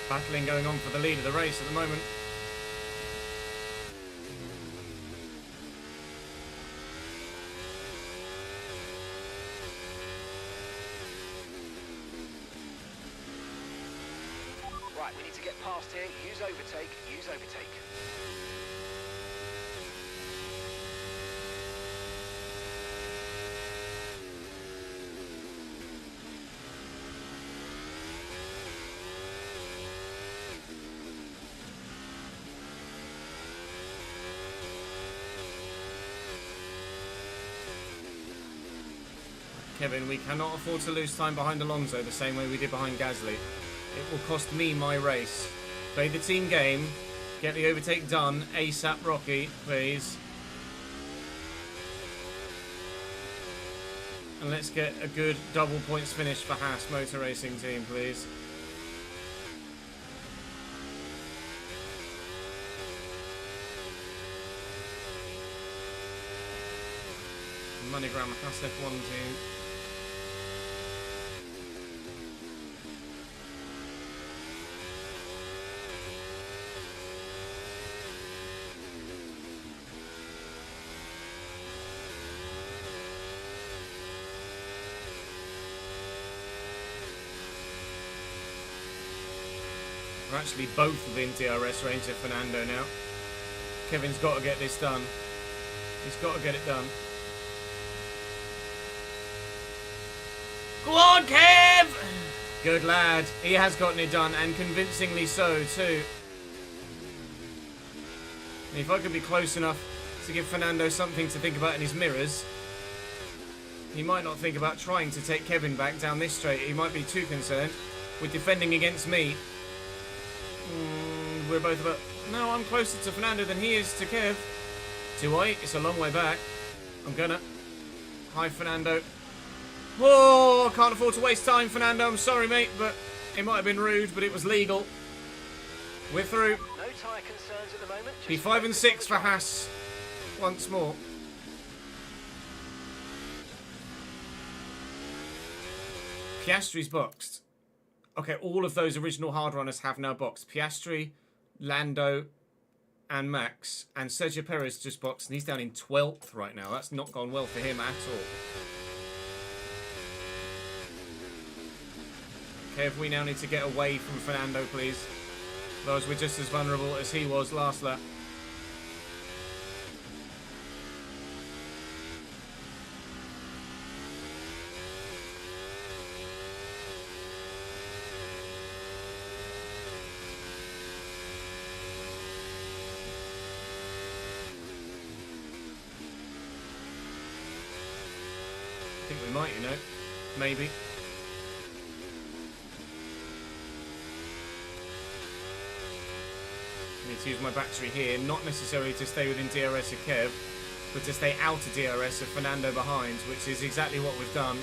Battling going on for the lead of the race at the moment. Right, we need to get past here. Use overtake, use overtake. Kevin, we cannot afford to lose time behind Alonso the same way we did behind Gasly. It will cost me my race. Play the team game. Get the overtake done. ASAP Rocky, please. And let's get a good double points finish for Haas Motor Racing Team, please. MoneyGram Haas F1 Team. We're actually both within DRS range of Fernando now. Kevin's got to get this done. He's got to get it done. Go on, Kev! Good lad. He has gotten it done, and convincingly so, too. And if I could be close enough to give Fernando something to think about in his mirrors, he might not think about trying to take Kevin back down this straight. He might be too concerned with defending against me. We're both about... No, I'm closer to Fernando than he is to Kev. 2-8, it's a long way back. I'm gonna... Hi, Fernando. Whoa, I can't afford to waste time, Fernando. I'm sorry, mate, but it might have been rude, but it was legal. We're through. No tyre concerns at the moment. P5 and 6 for Haas. Once more. Piastri's boxed. Okay, all of those original hard runners have now boxed. Piastri, Lando, and Max. And Sergio Perez just boxed, and he's down in 12th right now. That's not gone well for him at all. Kev, we now need to get away from Fernando, please. Otherwise, we're just as vulnerable as he was last lap. I think we might, you know. Maybe. I need to use my battery here, not necessarily to stay within DRS of Kev. but to stay out of DRS of Fernando behind, which is exactly what we've done.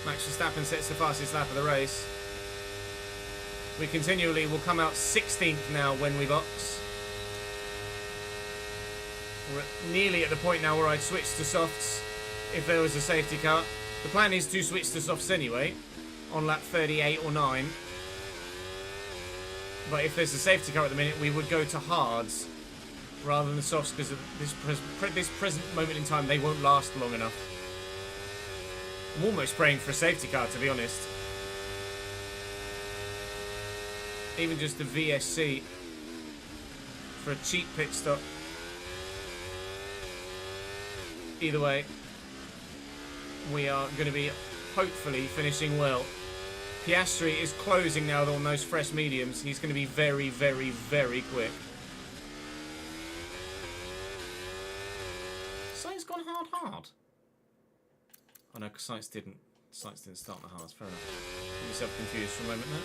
Max Verstappen sets the fastest lap of the race. We continually will come out 16th now when we box. We're nearly at the point now where I'd switch to softs if there was a safety car. The plan is to switch to softs anyway, on lap 38 or 9. But if there's a safety car at the minute, we would go to hards rather than softs, because at this present moment in time, they won't last long enough. I'm almost praying for a safety car, to be honest. Even just a VSC for a cheap pit stop. Either way, we are going to be hopefully finishing well. Piastri is closing now on those fresh mediums. He's going to be very, very, very quick. Sainz gone hard. Oh no, because Sainz didn't start the hards. Fair enough. Got myself confused for a moment there.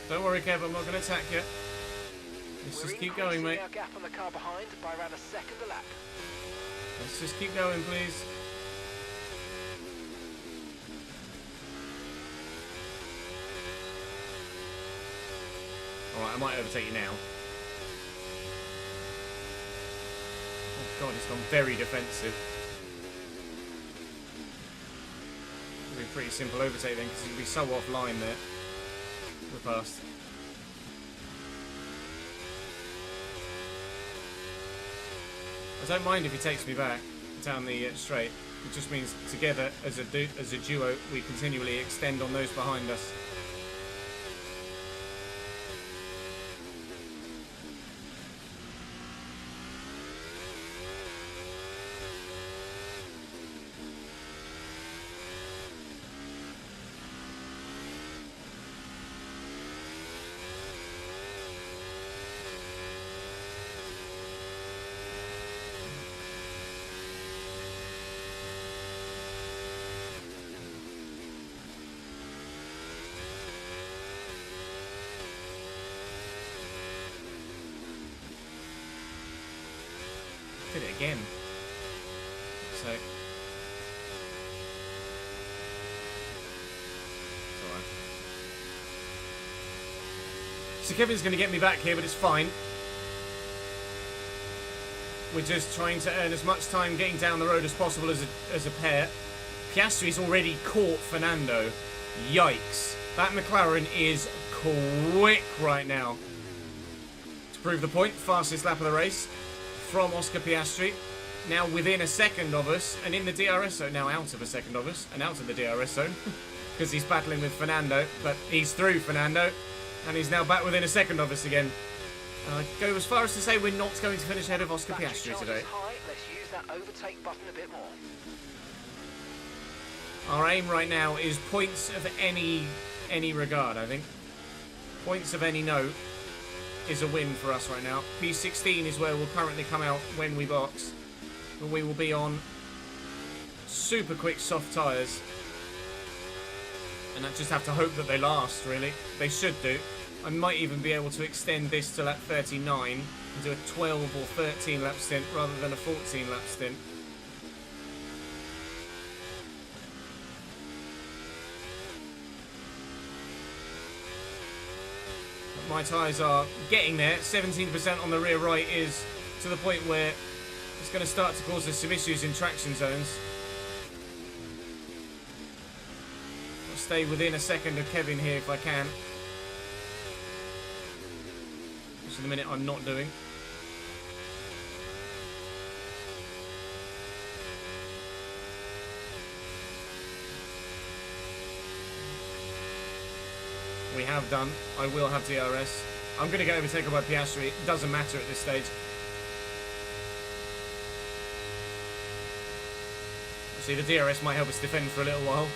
Don't worry, Kev, I'm not going to attack you. Let's just keep going, mate. Our gap on the car behind by around a second a lap. Let's just keep going, please. Alright, I might overtake you now. Oh god, he's gone very defensive. It'll be a pretty simple overtake then, because he'll be so offline there. We're past. I don't mind if he takes me back down the straight. It just means together as a duo we continually extend on those behind us. Did it again. So it's alright. So Kevin's going to get me back here, but it's fine. We're just trying to earn as much time getting down the road as possible as a pair. Piastri's already caught Fernando. Yikes. That McLaren is quick right now. To prove the point, fastest lap of the race from Oscar Piastri. Now within a second of us, and in the DRS zone, now out of a second of us, and out of the DRS zone, because he's battling with Fernando, but he's through Fernando, and he's now back within a second of us again. Go as far as to say we're not going to finish ahead of Oscar Piastri today. High. Let's use that overtake button a bit more. Our aim right now is points of any regard, I think. Points of any note is a win for us right now. P16 is where we'll currently come out when we box. But we will be on super quick soft tyres. And I just have to hope that they last, really. They should do. I might even be able to extend this to lap 39 and do a 12 or 13 lap stint rather than a 14 lap stint. My tyres are getting there. 17% on the rear right is to the point where it's going to start to cause us some issues in traction zones. stay within a second of Kevin here if I can. Which in a minute I'm not doing. We have done. I will have DRS. I'm going to get overtaken by Piastri. It doesn't matter at this stage. See, the DRS might help us defend for a little while,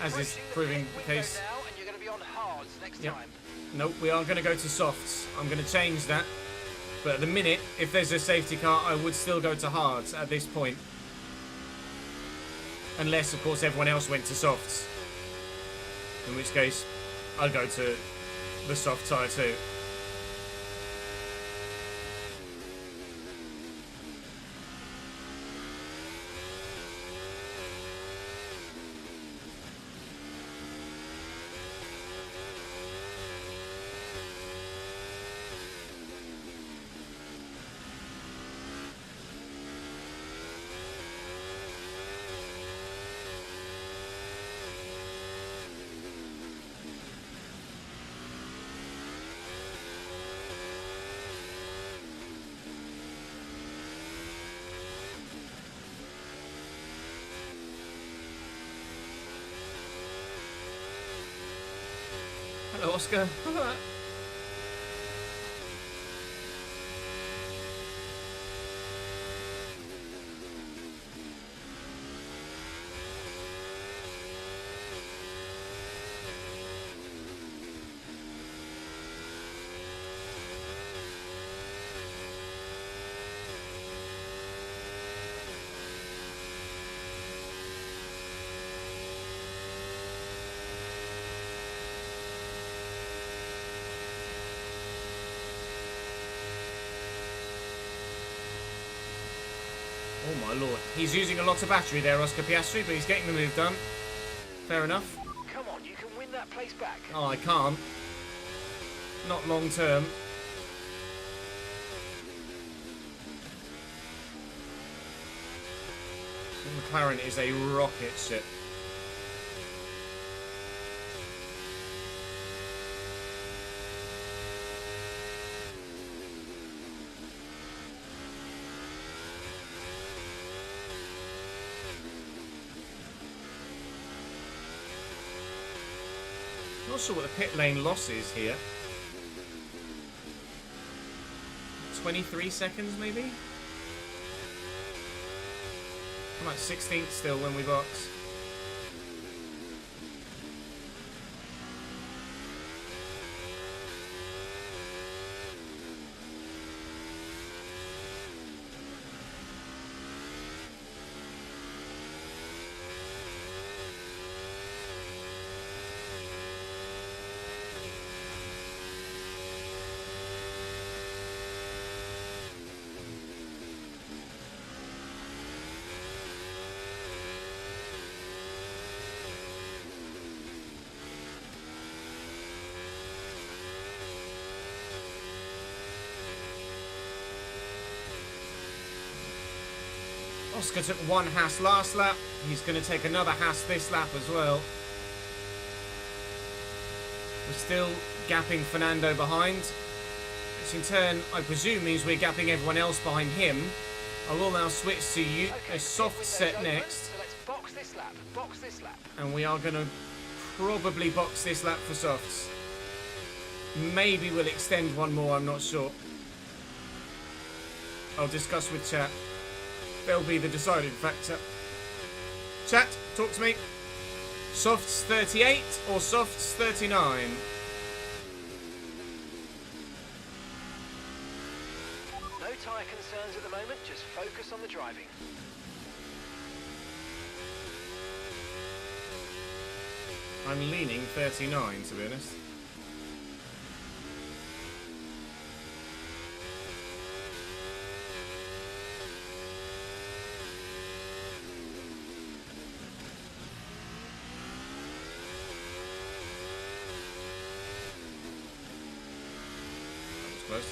as is proving the case. Now, and you're going to be on hards next time. Nope, we are going to go to softs. I'm going to change that. But at the minute, if there's a safety car, I would still go to hards at this point. Unless, of course, everyone else went to softs. In which case, I'd go to the soft tyre too. Hello, Oscar. Oh my lord. He's using a lot of battery there, Oscar Piastri, but he's getting the move done. Fair enough. Come on, you can win that place back. Oh, I can't. Not long term. McLaren is a rocket ship. Not sure what the pit lane loss is here. 23 seconds maybe? I'm at 16th still when we box. Oscar took one Haas last lap. He's going to take another Haas this lap as well. We're still gapping Fernando behind, which in turn, I presume, means we're gapping everyone else behind him. I will now switch to a soft set next. So let's box this lap. Box this lap. And we are going to probably box this lap for softs. Maybe we'll extend one more, I'm not sure. I'll discuss with chat. They'll be the deciding factor. Chat, talk to me. Softs 38 or softs 39? No tyre concerns at the moment, just focus on the driving. I'm leaning 39, to be honest. That was close.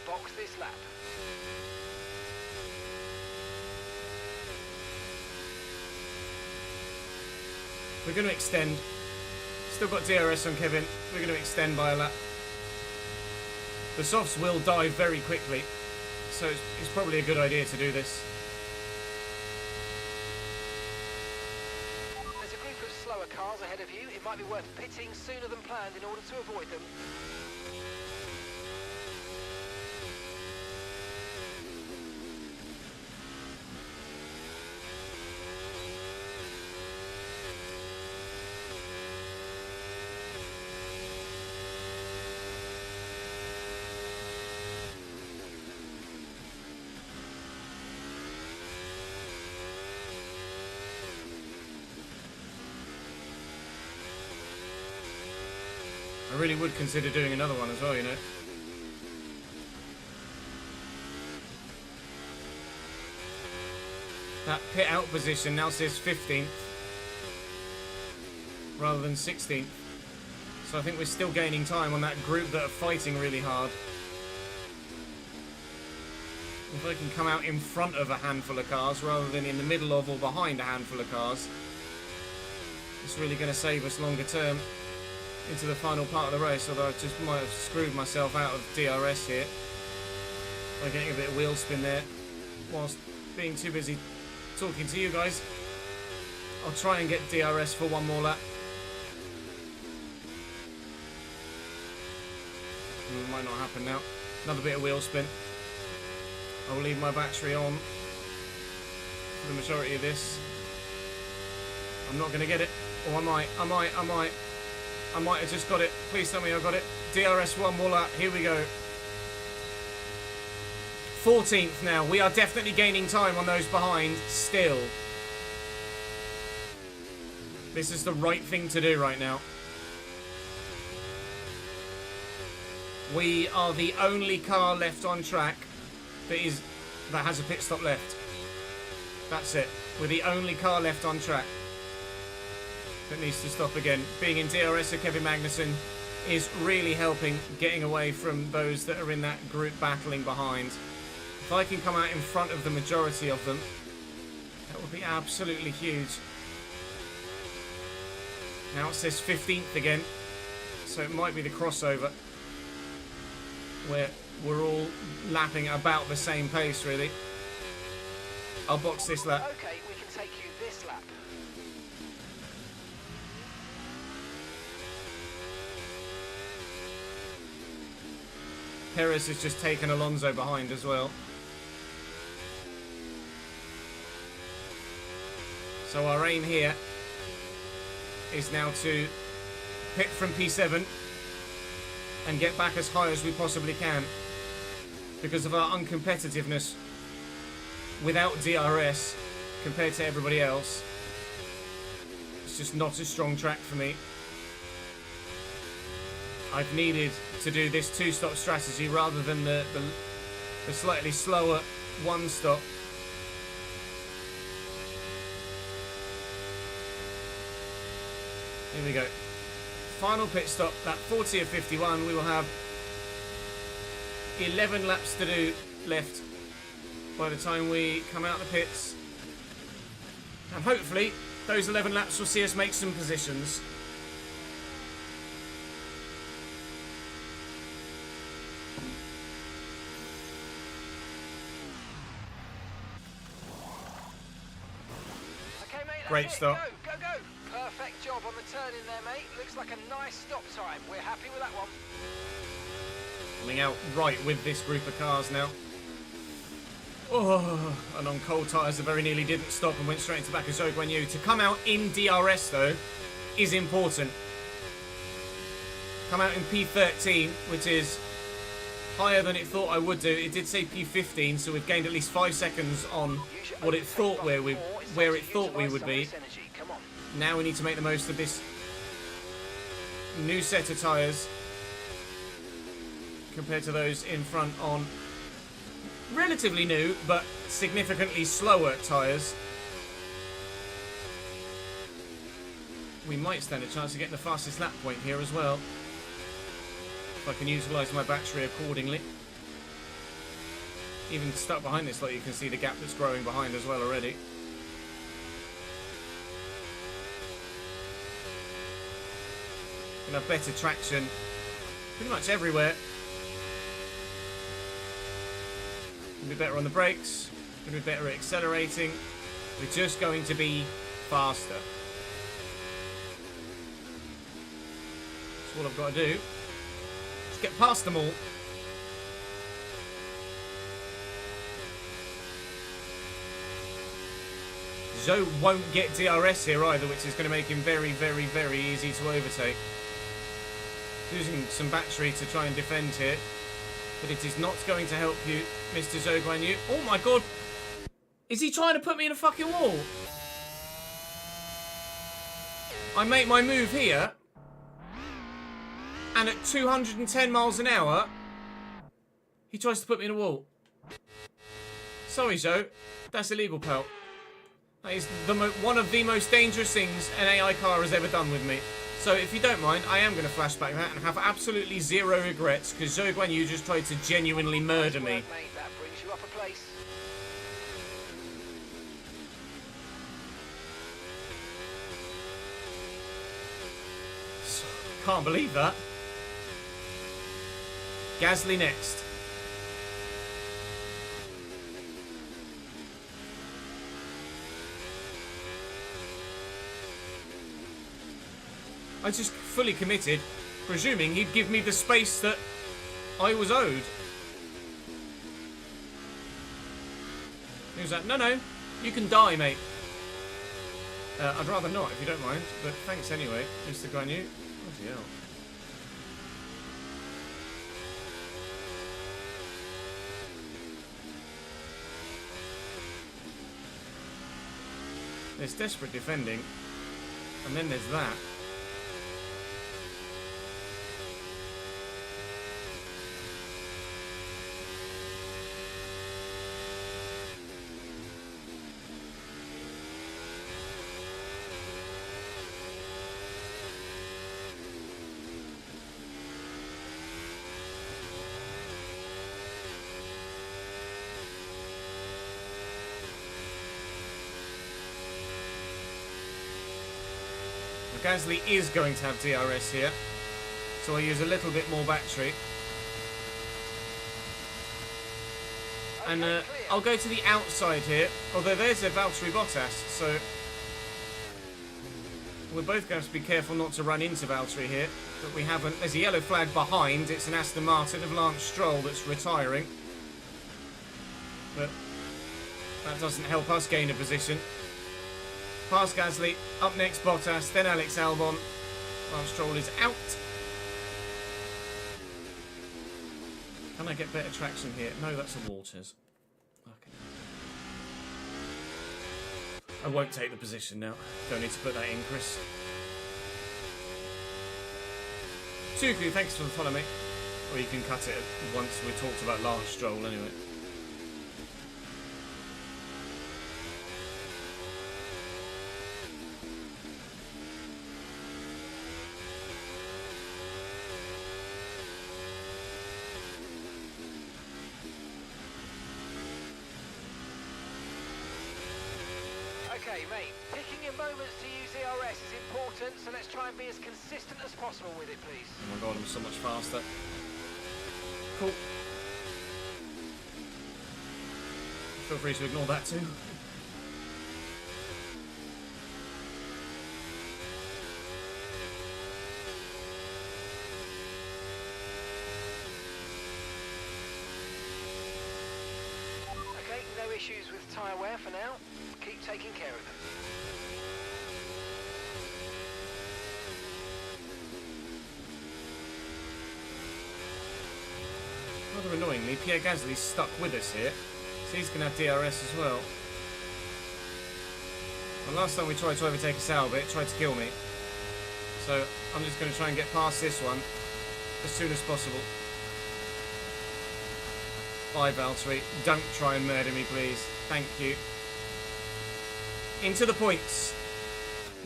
box this lap. We're going to extend. Still got DRS on Kevin. We're going to extend by a lap. The softs will dive very quickly, so it's probably a good idea to do this. There's a group of slower cars ahead of you. It might be worth pitting sooner than planned in order to avoid them. I really would consider doing another one as well, you know. That pit out position now says 15th rather than 16th. So I think we're still gaining time on that group that are fighting really hard. If I can come out in front of a handful of cars rather than in the middle of or behind a handful of cars, it's really going to save us longer term into the final part of the race, although I just might have screwed myself out of DRS here by getting a bit of wheel spin there whilst being too busy talking to you guys. I'll try and get DRS for one more lap. Might not happen now. Another bit of wheel spin. I'll leave my battery on for the majority of this. I'm not going to get it. Or I might have just got it. Please tell me I got it. DRS one more lap. Here we go. 14th now. We are definitely gaining time on those behind still. This is the right thing to do right now. We are the only car left on track that has a pit stop left. That's it. We're the only car left on track that needs to stop again. Being in DRS of Kevin Magnussen is really helping getting away from those that are in that group battling behind. If I can come out in front of the majority of them, that would be absolutely huge. Now it says 15th again, so it might be the crossover where we're all lapping about the same pace, really. I'll box this lap. Okay, we can take you this lap. Perez has just taken Alonso behind as well. So our aim here is now to pit from P7 and get back as high as we possibly can. Because of our uncompetitiveness without DRS compared to everybody else, it's just not a strong track for me. I've needed to do this two-stop strategy rather than the slightly slower one-stop. Here we go. Final pit stop, that 40 of 51. We will have 11 laps to do left by the time we come out the pits. And hopefully, those 11 laps will see us make some positions. Okay, mate, Great that's it. stop. Go, go, go. Perfect job on the turn in there, mate. Looks like a nice stop time. We're happy with that one. Coming out right with this group of cars now. Oh, and on cold tyres, I very nearly didn't stop and went straight into Baku Zhou. To come out in DRS, though, is important. Come out in P13, which is higher than it thought I would do. It did say P15, so we've gained at least 5 seconds on what it thought where it thought we would be. Now we need to make the most of this new set of tyres compared to those in front on relatively new but significantly slower tyres. We might stand a chance of getting the fastest lap point here as well, if I can utilise my battery accordingly. even stuck behind this lot, you can see the gap that's growing behind as well already. Gonna have better traction pretty much everywhere. Gonna be better on the brakes. Gonna be better at accelerating. We're just going to be faster. That's all I've got to do. Just get past them all. Zhou won't get DRS here either, which is going to make him very, very, very easy to overtake. Losing some battery to try and defend here. But it is not going to help you, Mr. Zhou Guanyu. Oh my god! Is he trying to put me in a fucking wall? I make my move here. And at 210 miles an hour, he tries to put me in a wall. Sorry, Zhou. That's illegal, pal. That is one of the most dangerous things an AI car has ever done with me. So if you don't mind, I am going to flashback that and have absolutely zero regrets, because Zhou Guanyu just tried to genuinely murder me. Mate, that brings you up a place. Can't believe that. Gasly next. I just fully committed, presuming he'd give me the space that I was owed. He was like, no, you can die, mate. I'd rather not, if you don't mind, but thanks anyway, Mr. Guanyu. Bloody hell. There's desperate defending, and then there's that. Gasly is going to have DRS here, so I'll use a little bit more battery. And I'll go to the outside here, although there's a Valtteri Bottas, so we're both going to have to be careful not to run into Valtteri here, but we haven't. There's a yellow flag behind, it's an Aston Martin of Lance Stroll that's retiring, but that doesn't help us gain a position. Past Gasly, up next Bottas, then Alex Albon. Lance Stroll is out. Can I get better traction here? No, that's a Walters. Okay. I won't take the position now. Don't need to put that in, Chris. Tuku, thanks for the follow, mate. Or you can cut it once we talked about Lance Stroll anyway. Okay, mate, picking your moments to use DRS is important, so let's try and be as consistent as possible with it, please. Oh my god, I'm so much faster. Cool. Feel free to ignore that too. Okay, no issues with tyre wear for now. Keep taking care of them. Rather annoyingly, Pierre Gasly's stuck with us here, so he's going to have DRS as well. Well, last time we tried to overtake a Sauber, it tried to kill me. So I'm just going to try and get past this one as soon as possible. Bye, Valtteri. Don't try and murder me, please. Thank you. Into the points.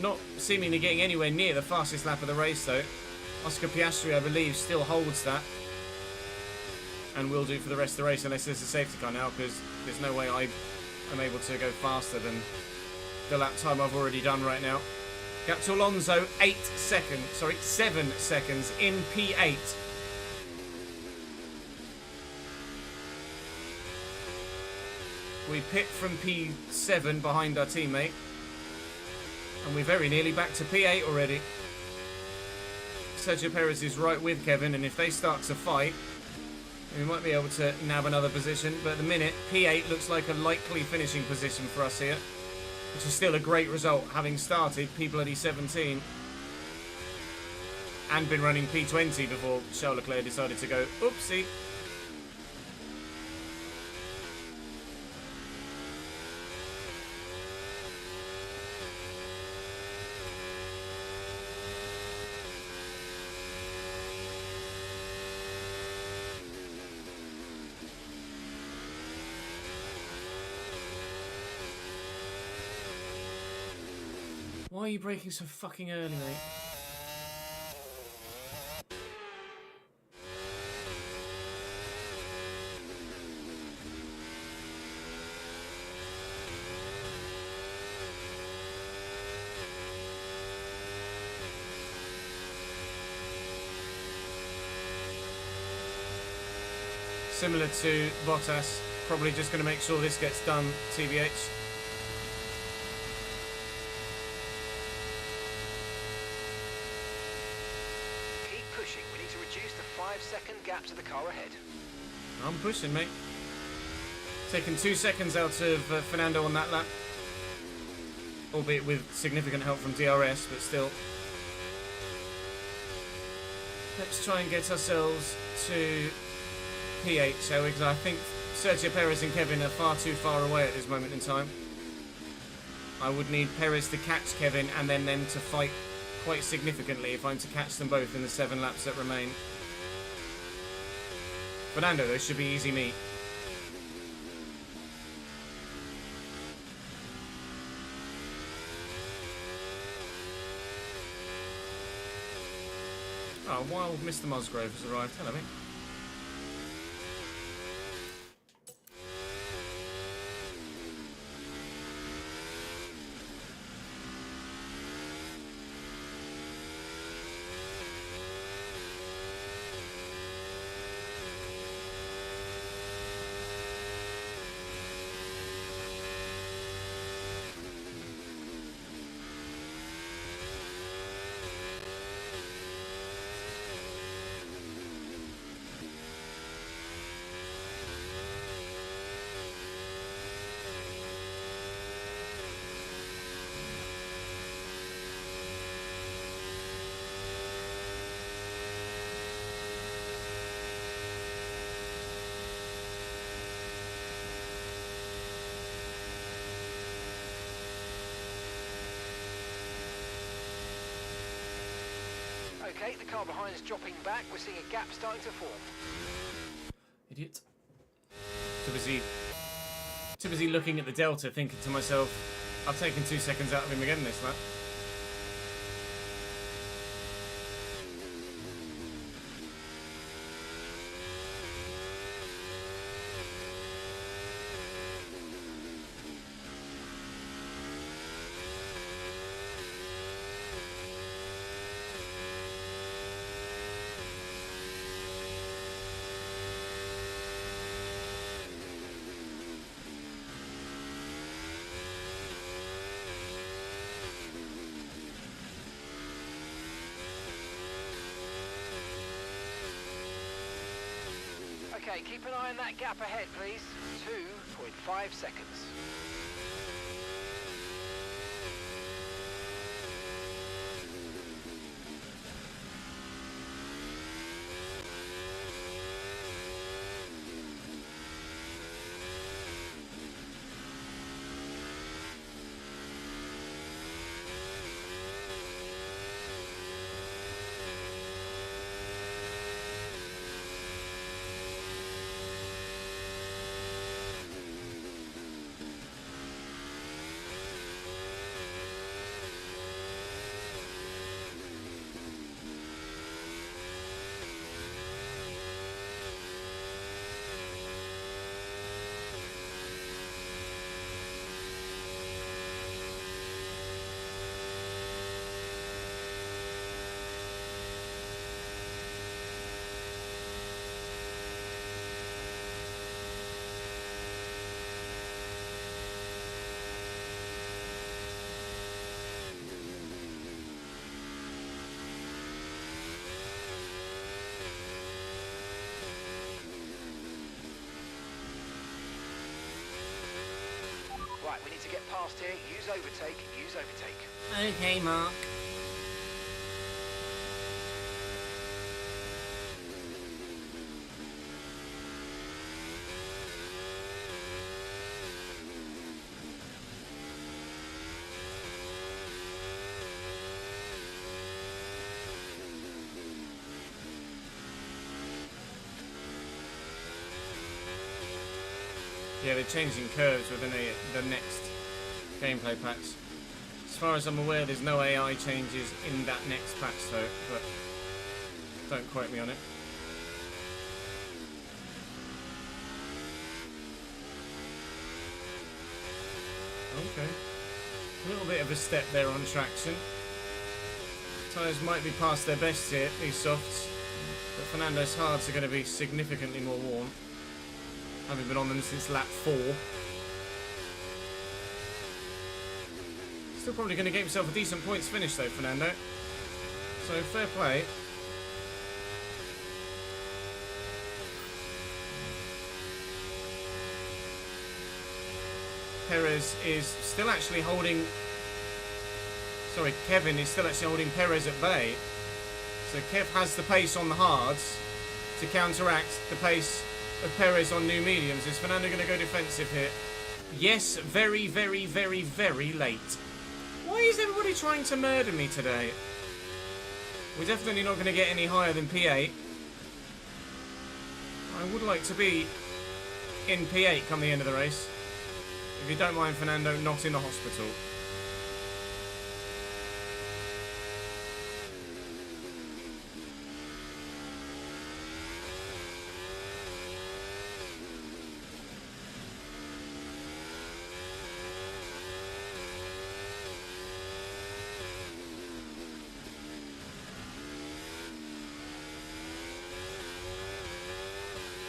Not seemingly getting anywhere near the fastest lap of the race, though. Oscar Piastri, I believe, still holds that. and will do for the rest of the race unless there's a safety car now, because there's no way I am able to go faster than the lap time I've already done right now. Gap to Alonso, 7 seconds in P8. We pit from P7 behind our teammate, and we're very nearly back to P8 already. Sergio Perez is right with Kevin, and if they start to fight, we might be able to nab another position, but at the minute, P8 looks like a likely finishing position for us here, which is still a great result, having started P17 and been running P20 before Charles Leclerc decided to go, oopsie. Why are you braking so fucking early, mate? Similar to Bottas, probably just going to make sure this gets done, TBH. We need to reduce the 5-second gap to the car ahead. I'm pushing, mate. Taking 2 seconds out of Fernando on that lap. Albeit with significant help from DRS, but still. Let's try and get ourselves to P8, shall we? Because I think Sergio Perez and Kevin are far too far away at this moment in time. I would need Perez to catch Kevin and then them to fight quite significantly if I'm to catch them both in the 7 laps that remain. Fernando, though, should be easy meat. Oh, wild Mr. Musgrove has arrived. Hello, mate. Okay, the car behind is dropping back. We're seeing a gap starting to form. Idiot. Too busy looking at the delta, thinking to myself, I've taken 2 seconds out of him again this lap. Okay, keep an eye on that gap ahead, please. 2.5 seconds. Right, we need to get past here. Use overtake, use overtake. Okay, Mark. Yeah, they're changing curves within the next gameplay patch. As far as I'm aware, there's no AI changes in that next patch though, but don't quote me on it. Okay. A little bit of a step there on traction. Tyres might be past their best here, these softs, but Fernando's hards are going to be significantly more worn. Having been on them since lap 4. Still probably going to get himself a decent points finish though, Fernando. So fair play. Perez is still actually holding... Sorry, Kevin is still actually holding Perez at bay. So Kev has the pace on the hards to counteract the pace of Perez on new mediums. Is Fernando going to go defensive here? Yes, very, very, very, very late. Why is everybody trying to murder me today? We're definitely not going to get any higher than P8. I would like to be in P8 come the end of the race. If you don't mind, Fernando, not in the hospital.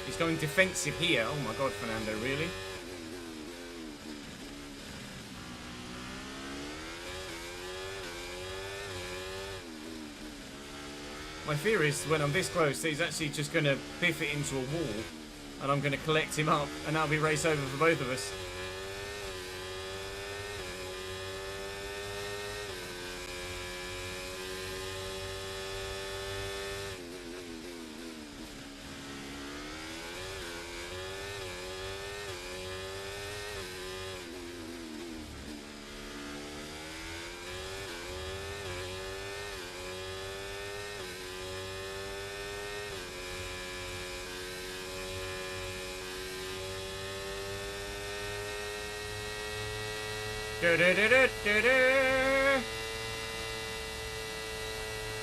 He's going defensive here. Oh my god, Fernando, really? My fear is when I'm this close, he's actually just going to biff it into a wall and I'm going to collect him up and that'll be race over for both of us.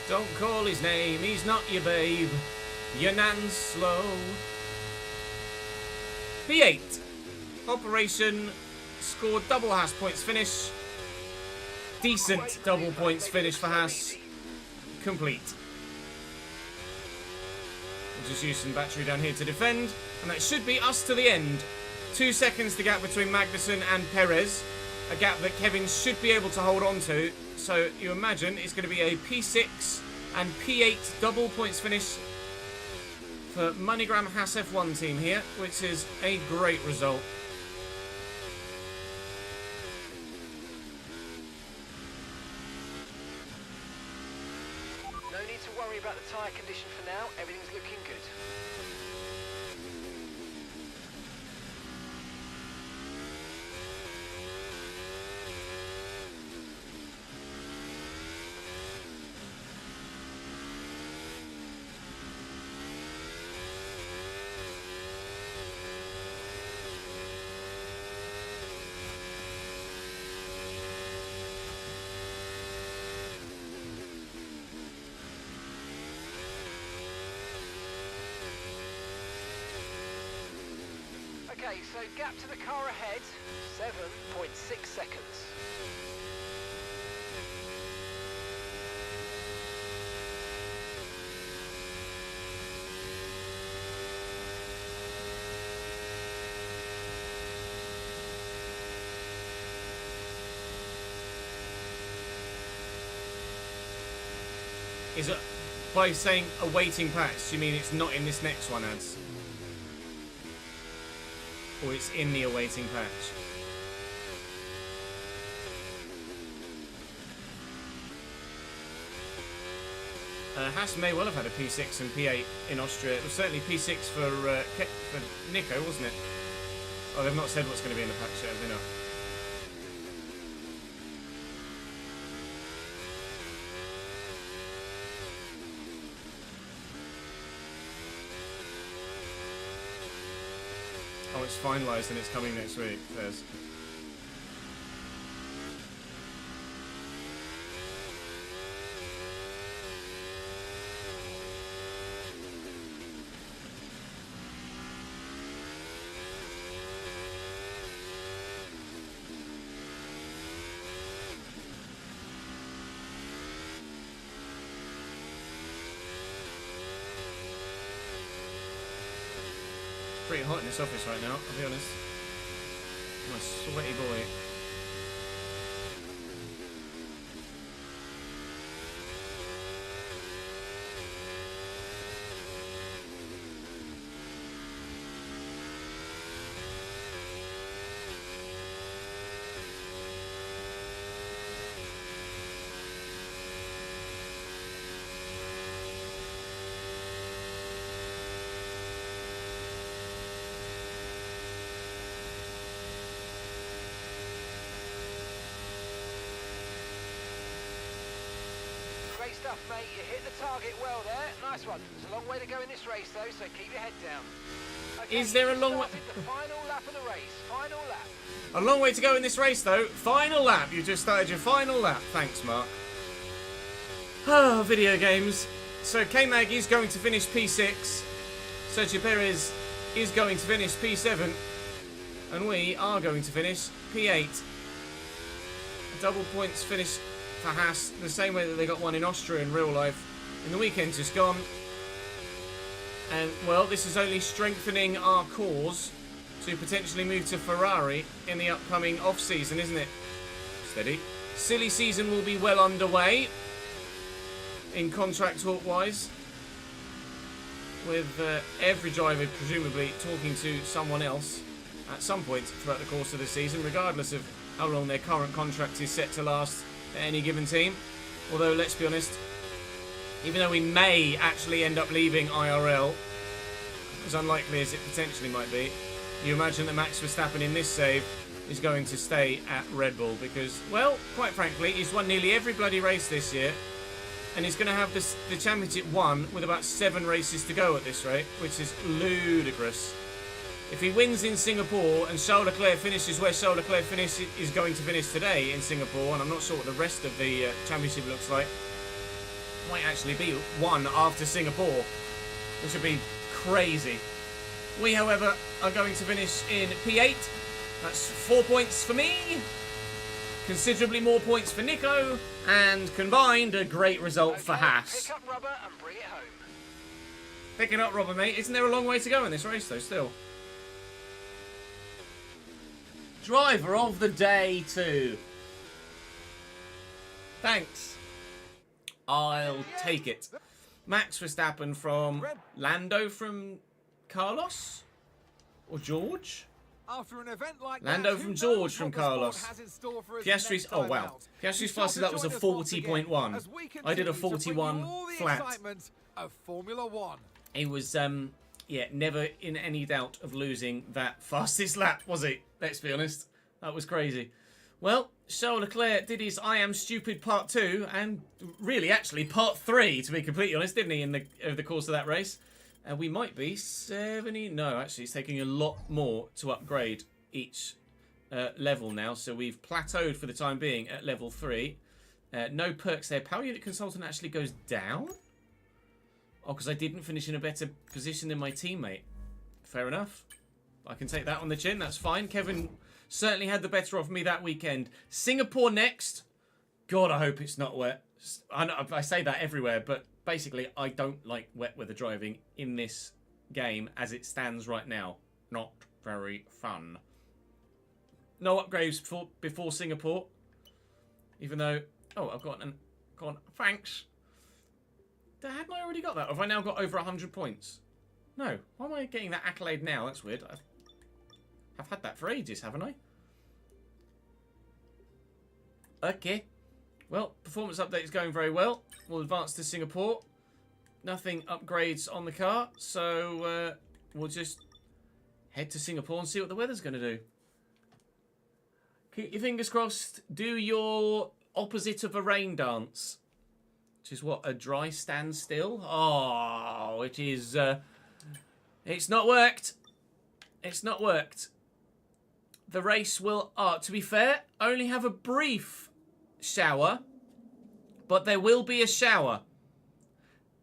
Don't call his name, he's not your babe. Your nan's slow. P8. Operation scored double Haas points finish. Decent double points finish for Haas. Complete. We'll just use some battery down here to defend. And that should be us to the end. 2 seconds the gap between Magnussen and Perez. A gap that Kevin should be able to hold on to. So you imagine it's going to be a P6 and P8 double points finish for MoneyGram Haas F1 team here, which is a great result. No need to worry about the tyre condition for now. Everything's looking good. Okay, so gap to the car ahead, 7.6 seconds. Is it by saying awaiting patch, do you mean it's not in this next one, Ads? Or it's in the awaiting patch? Haas may well have had a P6 and P8 in Austria. It was certainly P6 for Nico, wasn't it? Oh, they've not said what's going to be in the patch yet, have they not? Oh, it's finalised and it's coming next week. There's. Pretty hot in this office right now, I'll be honest. My sweaty boy. Great stuff, mate. You hit the target well there. Nice one. There's a long way to go in this race, though, so keep your head down. Okay, Is there a long way? The final lap of the race. Final lap. A long way to go in this race, though. Final lap. You just started your final lap. Thanks, Mark. Oh, video games. So K-Mag is going to finish P6. Sergio Perez is going to finish P7. And we are going to finish P8. A double points finish for Haas, the same way that they got one in Austria in real life in the weekend just gone. And, well, this is only strengthening our cause to potentially move to Ferrari in the upcoming off-season, isn't it? Steady. Silly season will be well underway in contract talk-wise, with every driver presumably talking to someone else at some point throughout the course of the season, regardless of how long their current contract is set to last at any given team. Although, let's be honest, even though we may actually end up leaving IRL, as unlikely as it potentially might be, you imagine that Max Verstappen in this save is going to stay at Red Bull because, well, quite frankly, he's won nearly every bloody race this year, and he's going to have the championship won with about 7 races to go at this rate, which is ludicrous. If he wins in Singapore and Charles Leclerc finishes where Charles Leclerc is going to finish today in Singapore, and I'm not sure what the rest of the championship looks like, might actually be one after Singapore, which would be crazy. We, however, are going to finish in P8. That's 4 points for me, considerably more points for Nico, and combined, a great result for Haas. Pick up rubber and bring it home. Picking up rubber, mate. Isn't there a long way to go in this race, though, still? Driver of the day, too. Thanks. I'll take it. Max Verstappen from Lando from Carlos? Or George? After an event like Lando that, from who George knows from what the sport Carlos. has in store for us Piastri's, next oh time wow. out. Piastri's Be sure fastest to lap was a join us once again 40.1. as we I did a continue to bring you 41 all the flat. excitement of Formula One. He was, yeah, never in any doubt of losing that fastest lap, was he? Let's be honest. That was crazy. Well, Charles Leclerc did his I Am Stupid Part 2, and really, actually, Part 3, to be completely honest, didn't he, over the course of that race? We might be 70... No, actually, it's taking a lot more to upgrade each level now, so we've plateaued for the time being at level 3. No perks there. Power Unit Consultant actually goes down? Oh, because I didn't finish in a better position than my teammate. Fair enough. I can take that on the chin, that's fine. Kevin certainly had the better of me that weekend. Singapore next. God, I hope it's not wet. I say that everywhere, but basically, I don't like wet weather driving in this game as it stands right now. Not very fun. No upgrades before Singapore. Even though... Oh, I've got an... Go on. Thanks. Hadn't I already got that? Or have I now got over 100 points? No. Why am I getting that accolade now? That's weird. I've had that for ages, haven't I? Okay. Well, performance update is going very well. We'll advance to Singapore. nothing upgrades on the car. So we'll just head to Singapore and see what the weather's going to do. Keep your fingers crossed. Do your opposite of a rain dance. Which is what? A dry standstill? Oh, it is... it's not worked. It's not worked. The race will, to be fair, only have a brief shower. But there will be a shower.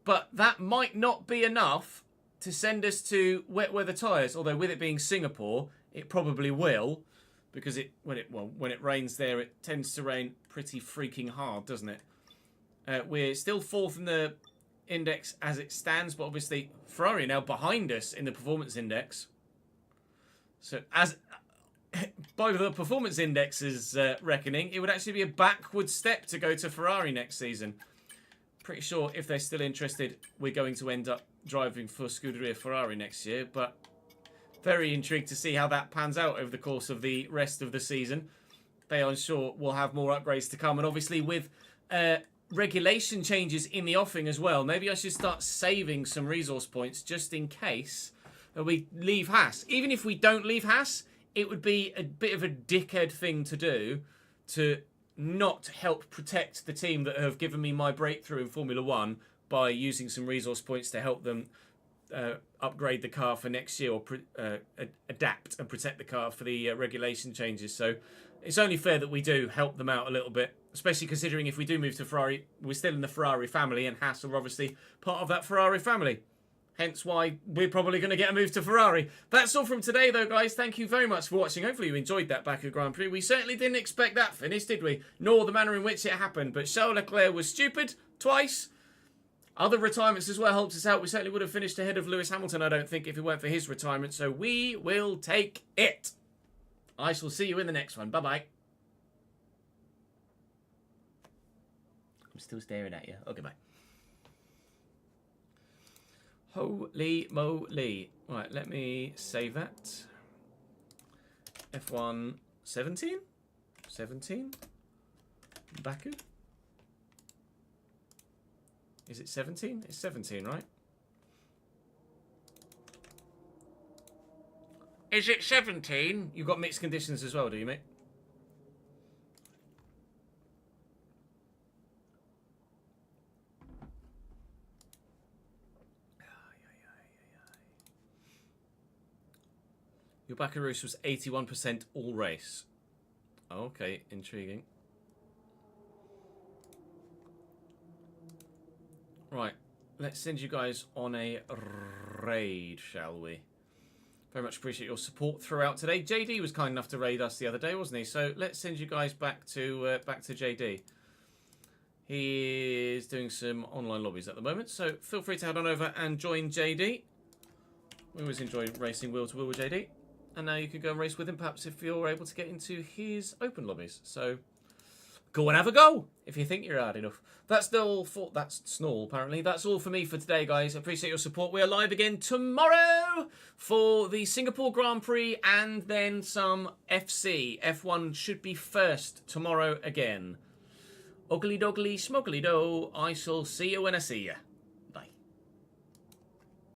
But that might not be enough to send us to wet weather tyres. Although with it being Singapore, it probably will. Because when it rains there, it tends to rain pretty freaking hard, doesn't it? We're still fourth in the index as it stands. But obviously, Ferrari now behind us in the performance index. So as... by the performance index's reckoning, it would actually be a backward step to go to Ferrari next season. Pretty sure if they're still interested, we're going to end up driving for Scuderia Ferrari next year. But very intrigued to see how that pans out over the course of the rest of the season. They, I'm sure, will have more upgrades to come. And obviously with regulation changes in the offing as well, maybe I should start saving some resource points just in case we leave Haas. Even if we don't leave Haas, it would be a bit of a dickhead thing to do to not help protect the team that have given me my breakthrough in Formula 1 by using some resource points to help them upgrade the car for next year or adapt and protect the car for the regulation changes. So it's only fair that we do help them out a little bit, especially considering if we do move to Ferrari, we're still in the Ferrari family and Haas are obviously part of that Ferrari family. Hence why we're probably going to get a move to Ferrari. That's all from today, though, guys. Thank you very much for watching. Hopefully you enjoyed that Baku Grand Prix. We certainly didn't expect that finish, did we? Nor the manner in which it happened. But Charles Leclerc was stupid twice. Other retirements as well helped us out. We certainly would have finished ahead of Lewis Hamilton, I don't think, if it weren't for his retirement. So we will take it. I shall see you in the next one. Bye-bye. I'm still staring at you. Okay, bye. Holy moly. Right, let me save that. F1 17? 17? Baku? Is it 17? It's 17, right? Is it 17? You've got mixed conditions as well, do you, mate? Your Baku race was 81% all race. Okay, intriguing. Right, let's send you guys on a raid, shall we? Very much appreciate your support throughout today. JD was kind enough to raid us the other day, wasn't he? So let's send you guys back to JD. He is doing some online lobbies at the moment, so feel free to head on over and join JD. We always enjoy racing wheel to wheel with JD. And now you can go and race with him, perhaps, if you're able to get into his open lobbies. So, go and have a go, if you think you're hard enough. That's all for... That's Snall, apparently. That's all for me for today, guys. I appreciate your support. We are live again tomorrow for the Singapore Grand Prix and then some FC. F1 should be first tomorrow again. Ogly doggly, smogly do. I shall see you when I see you.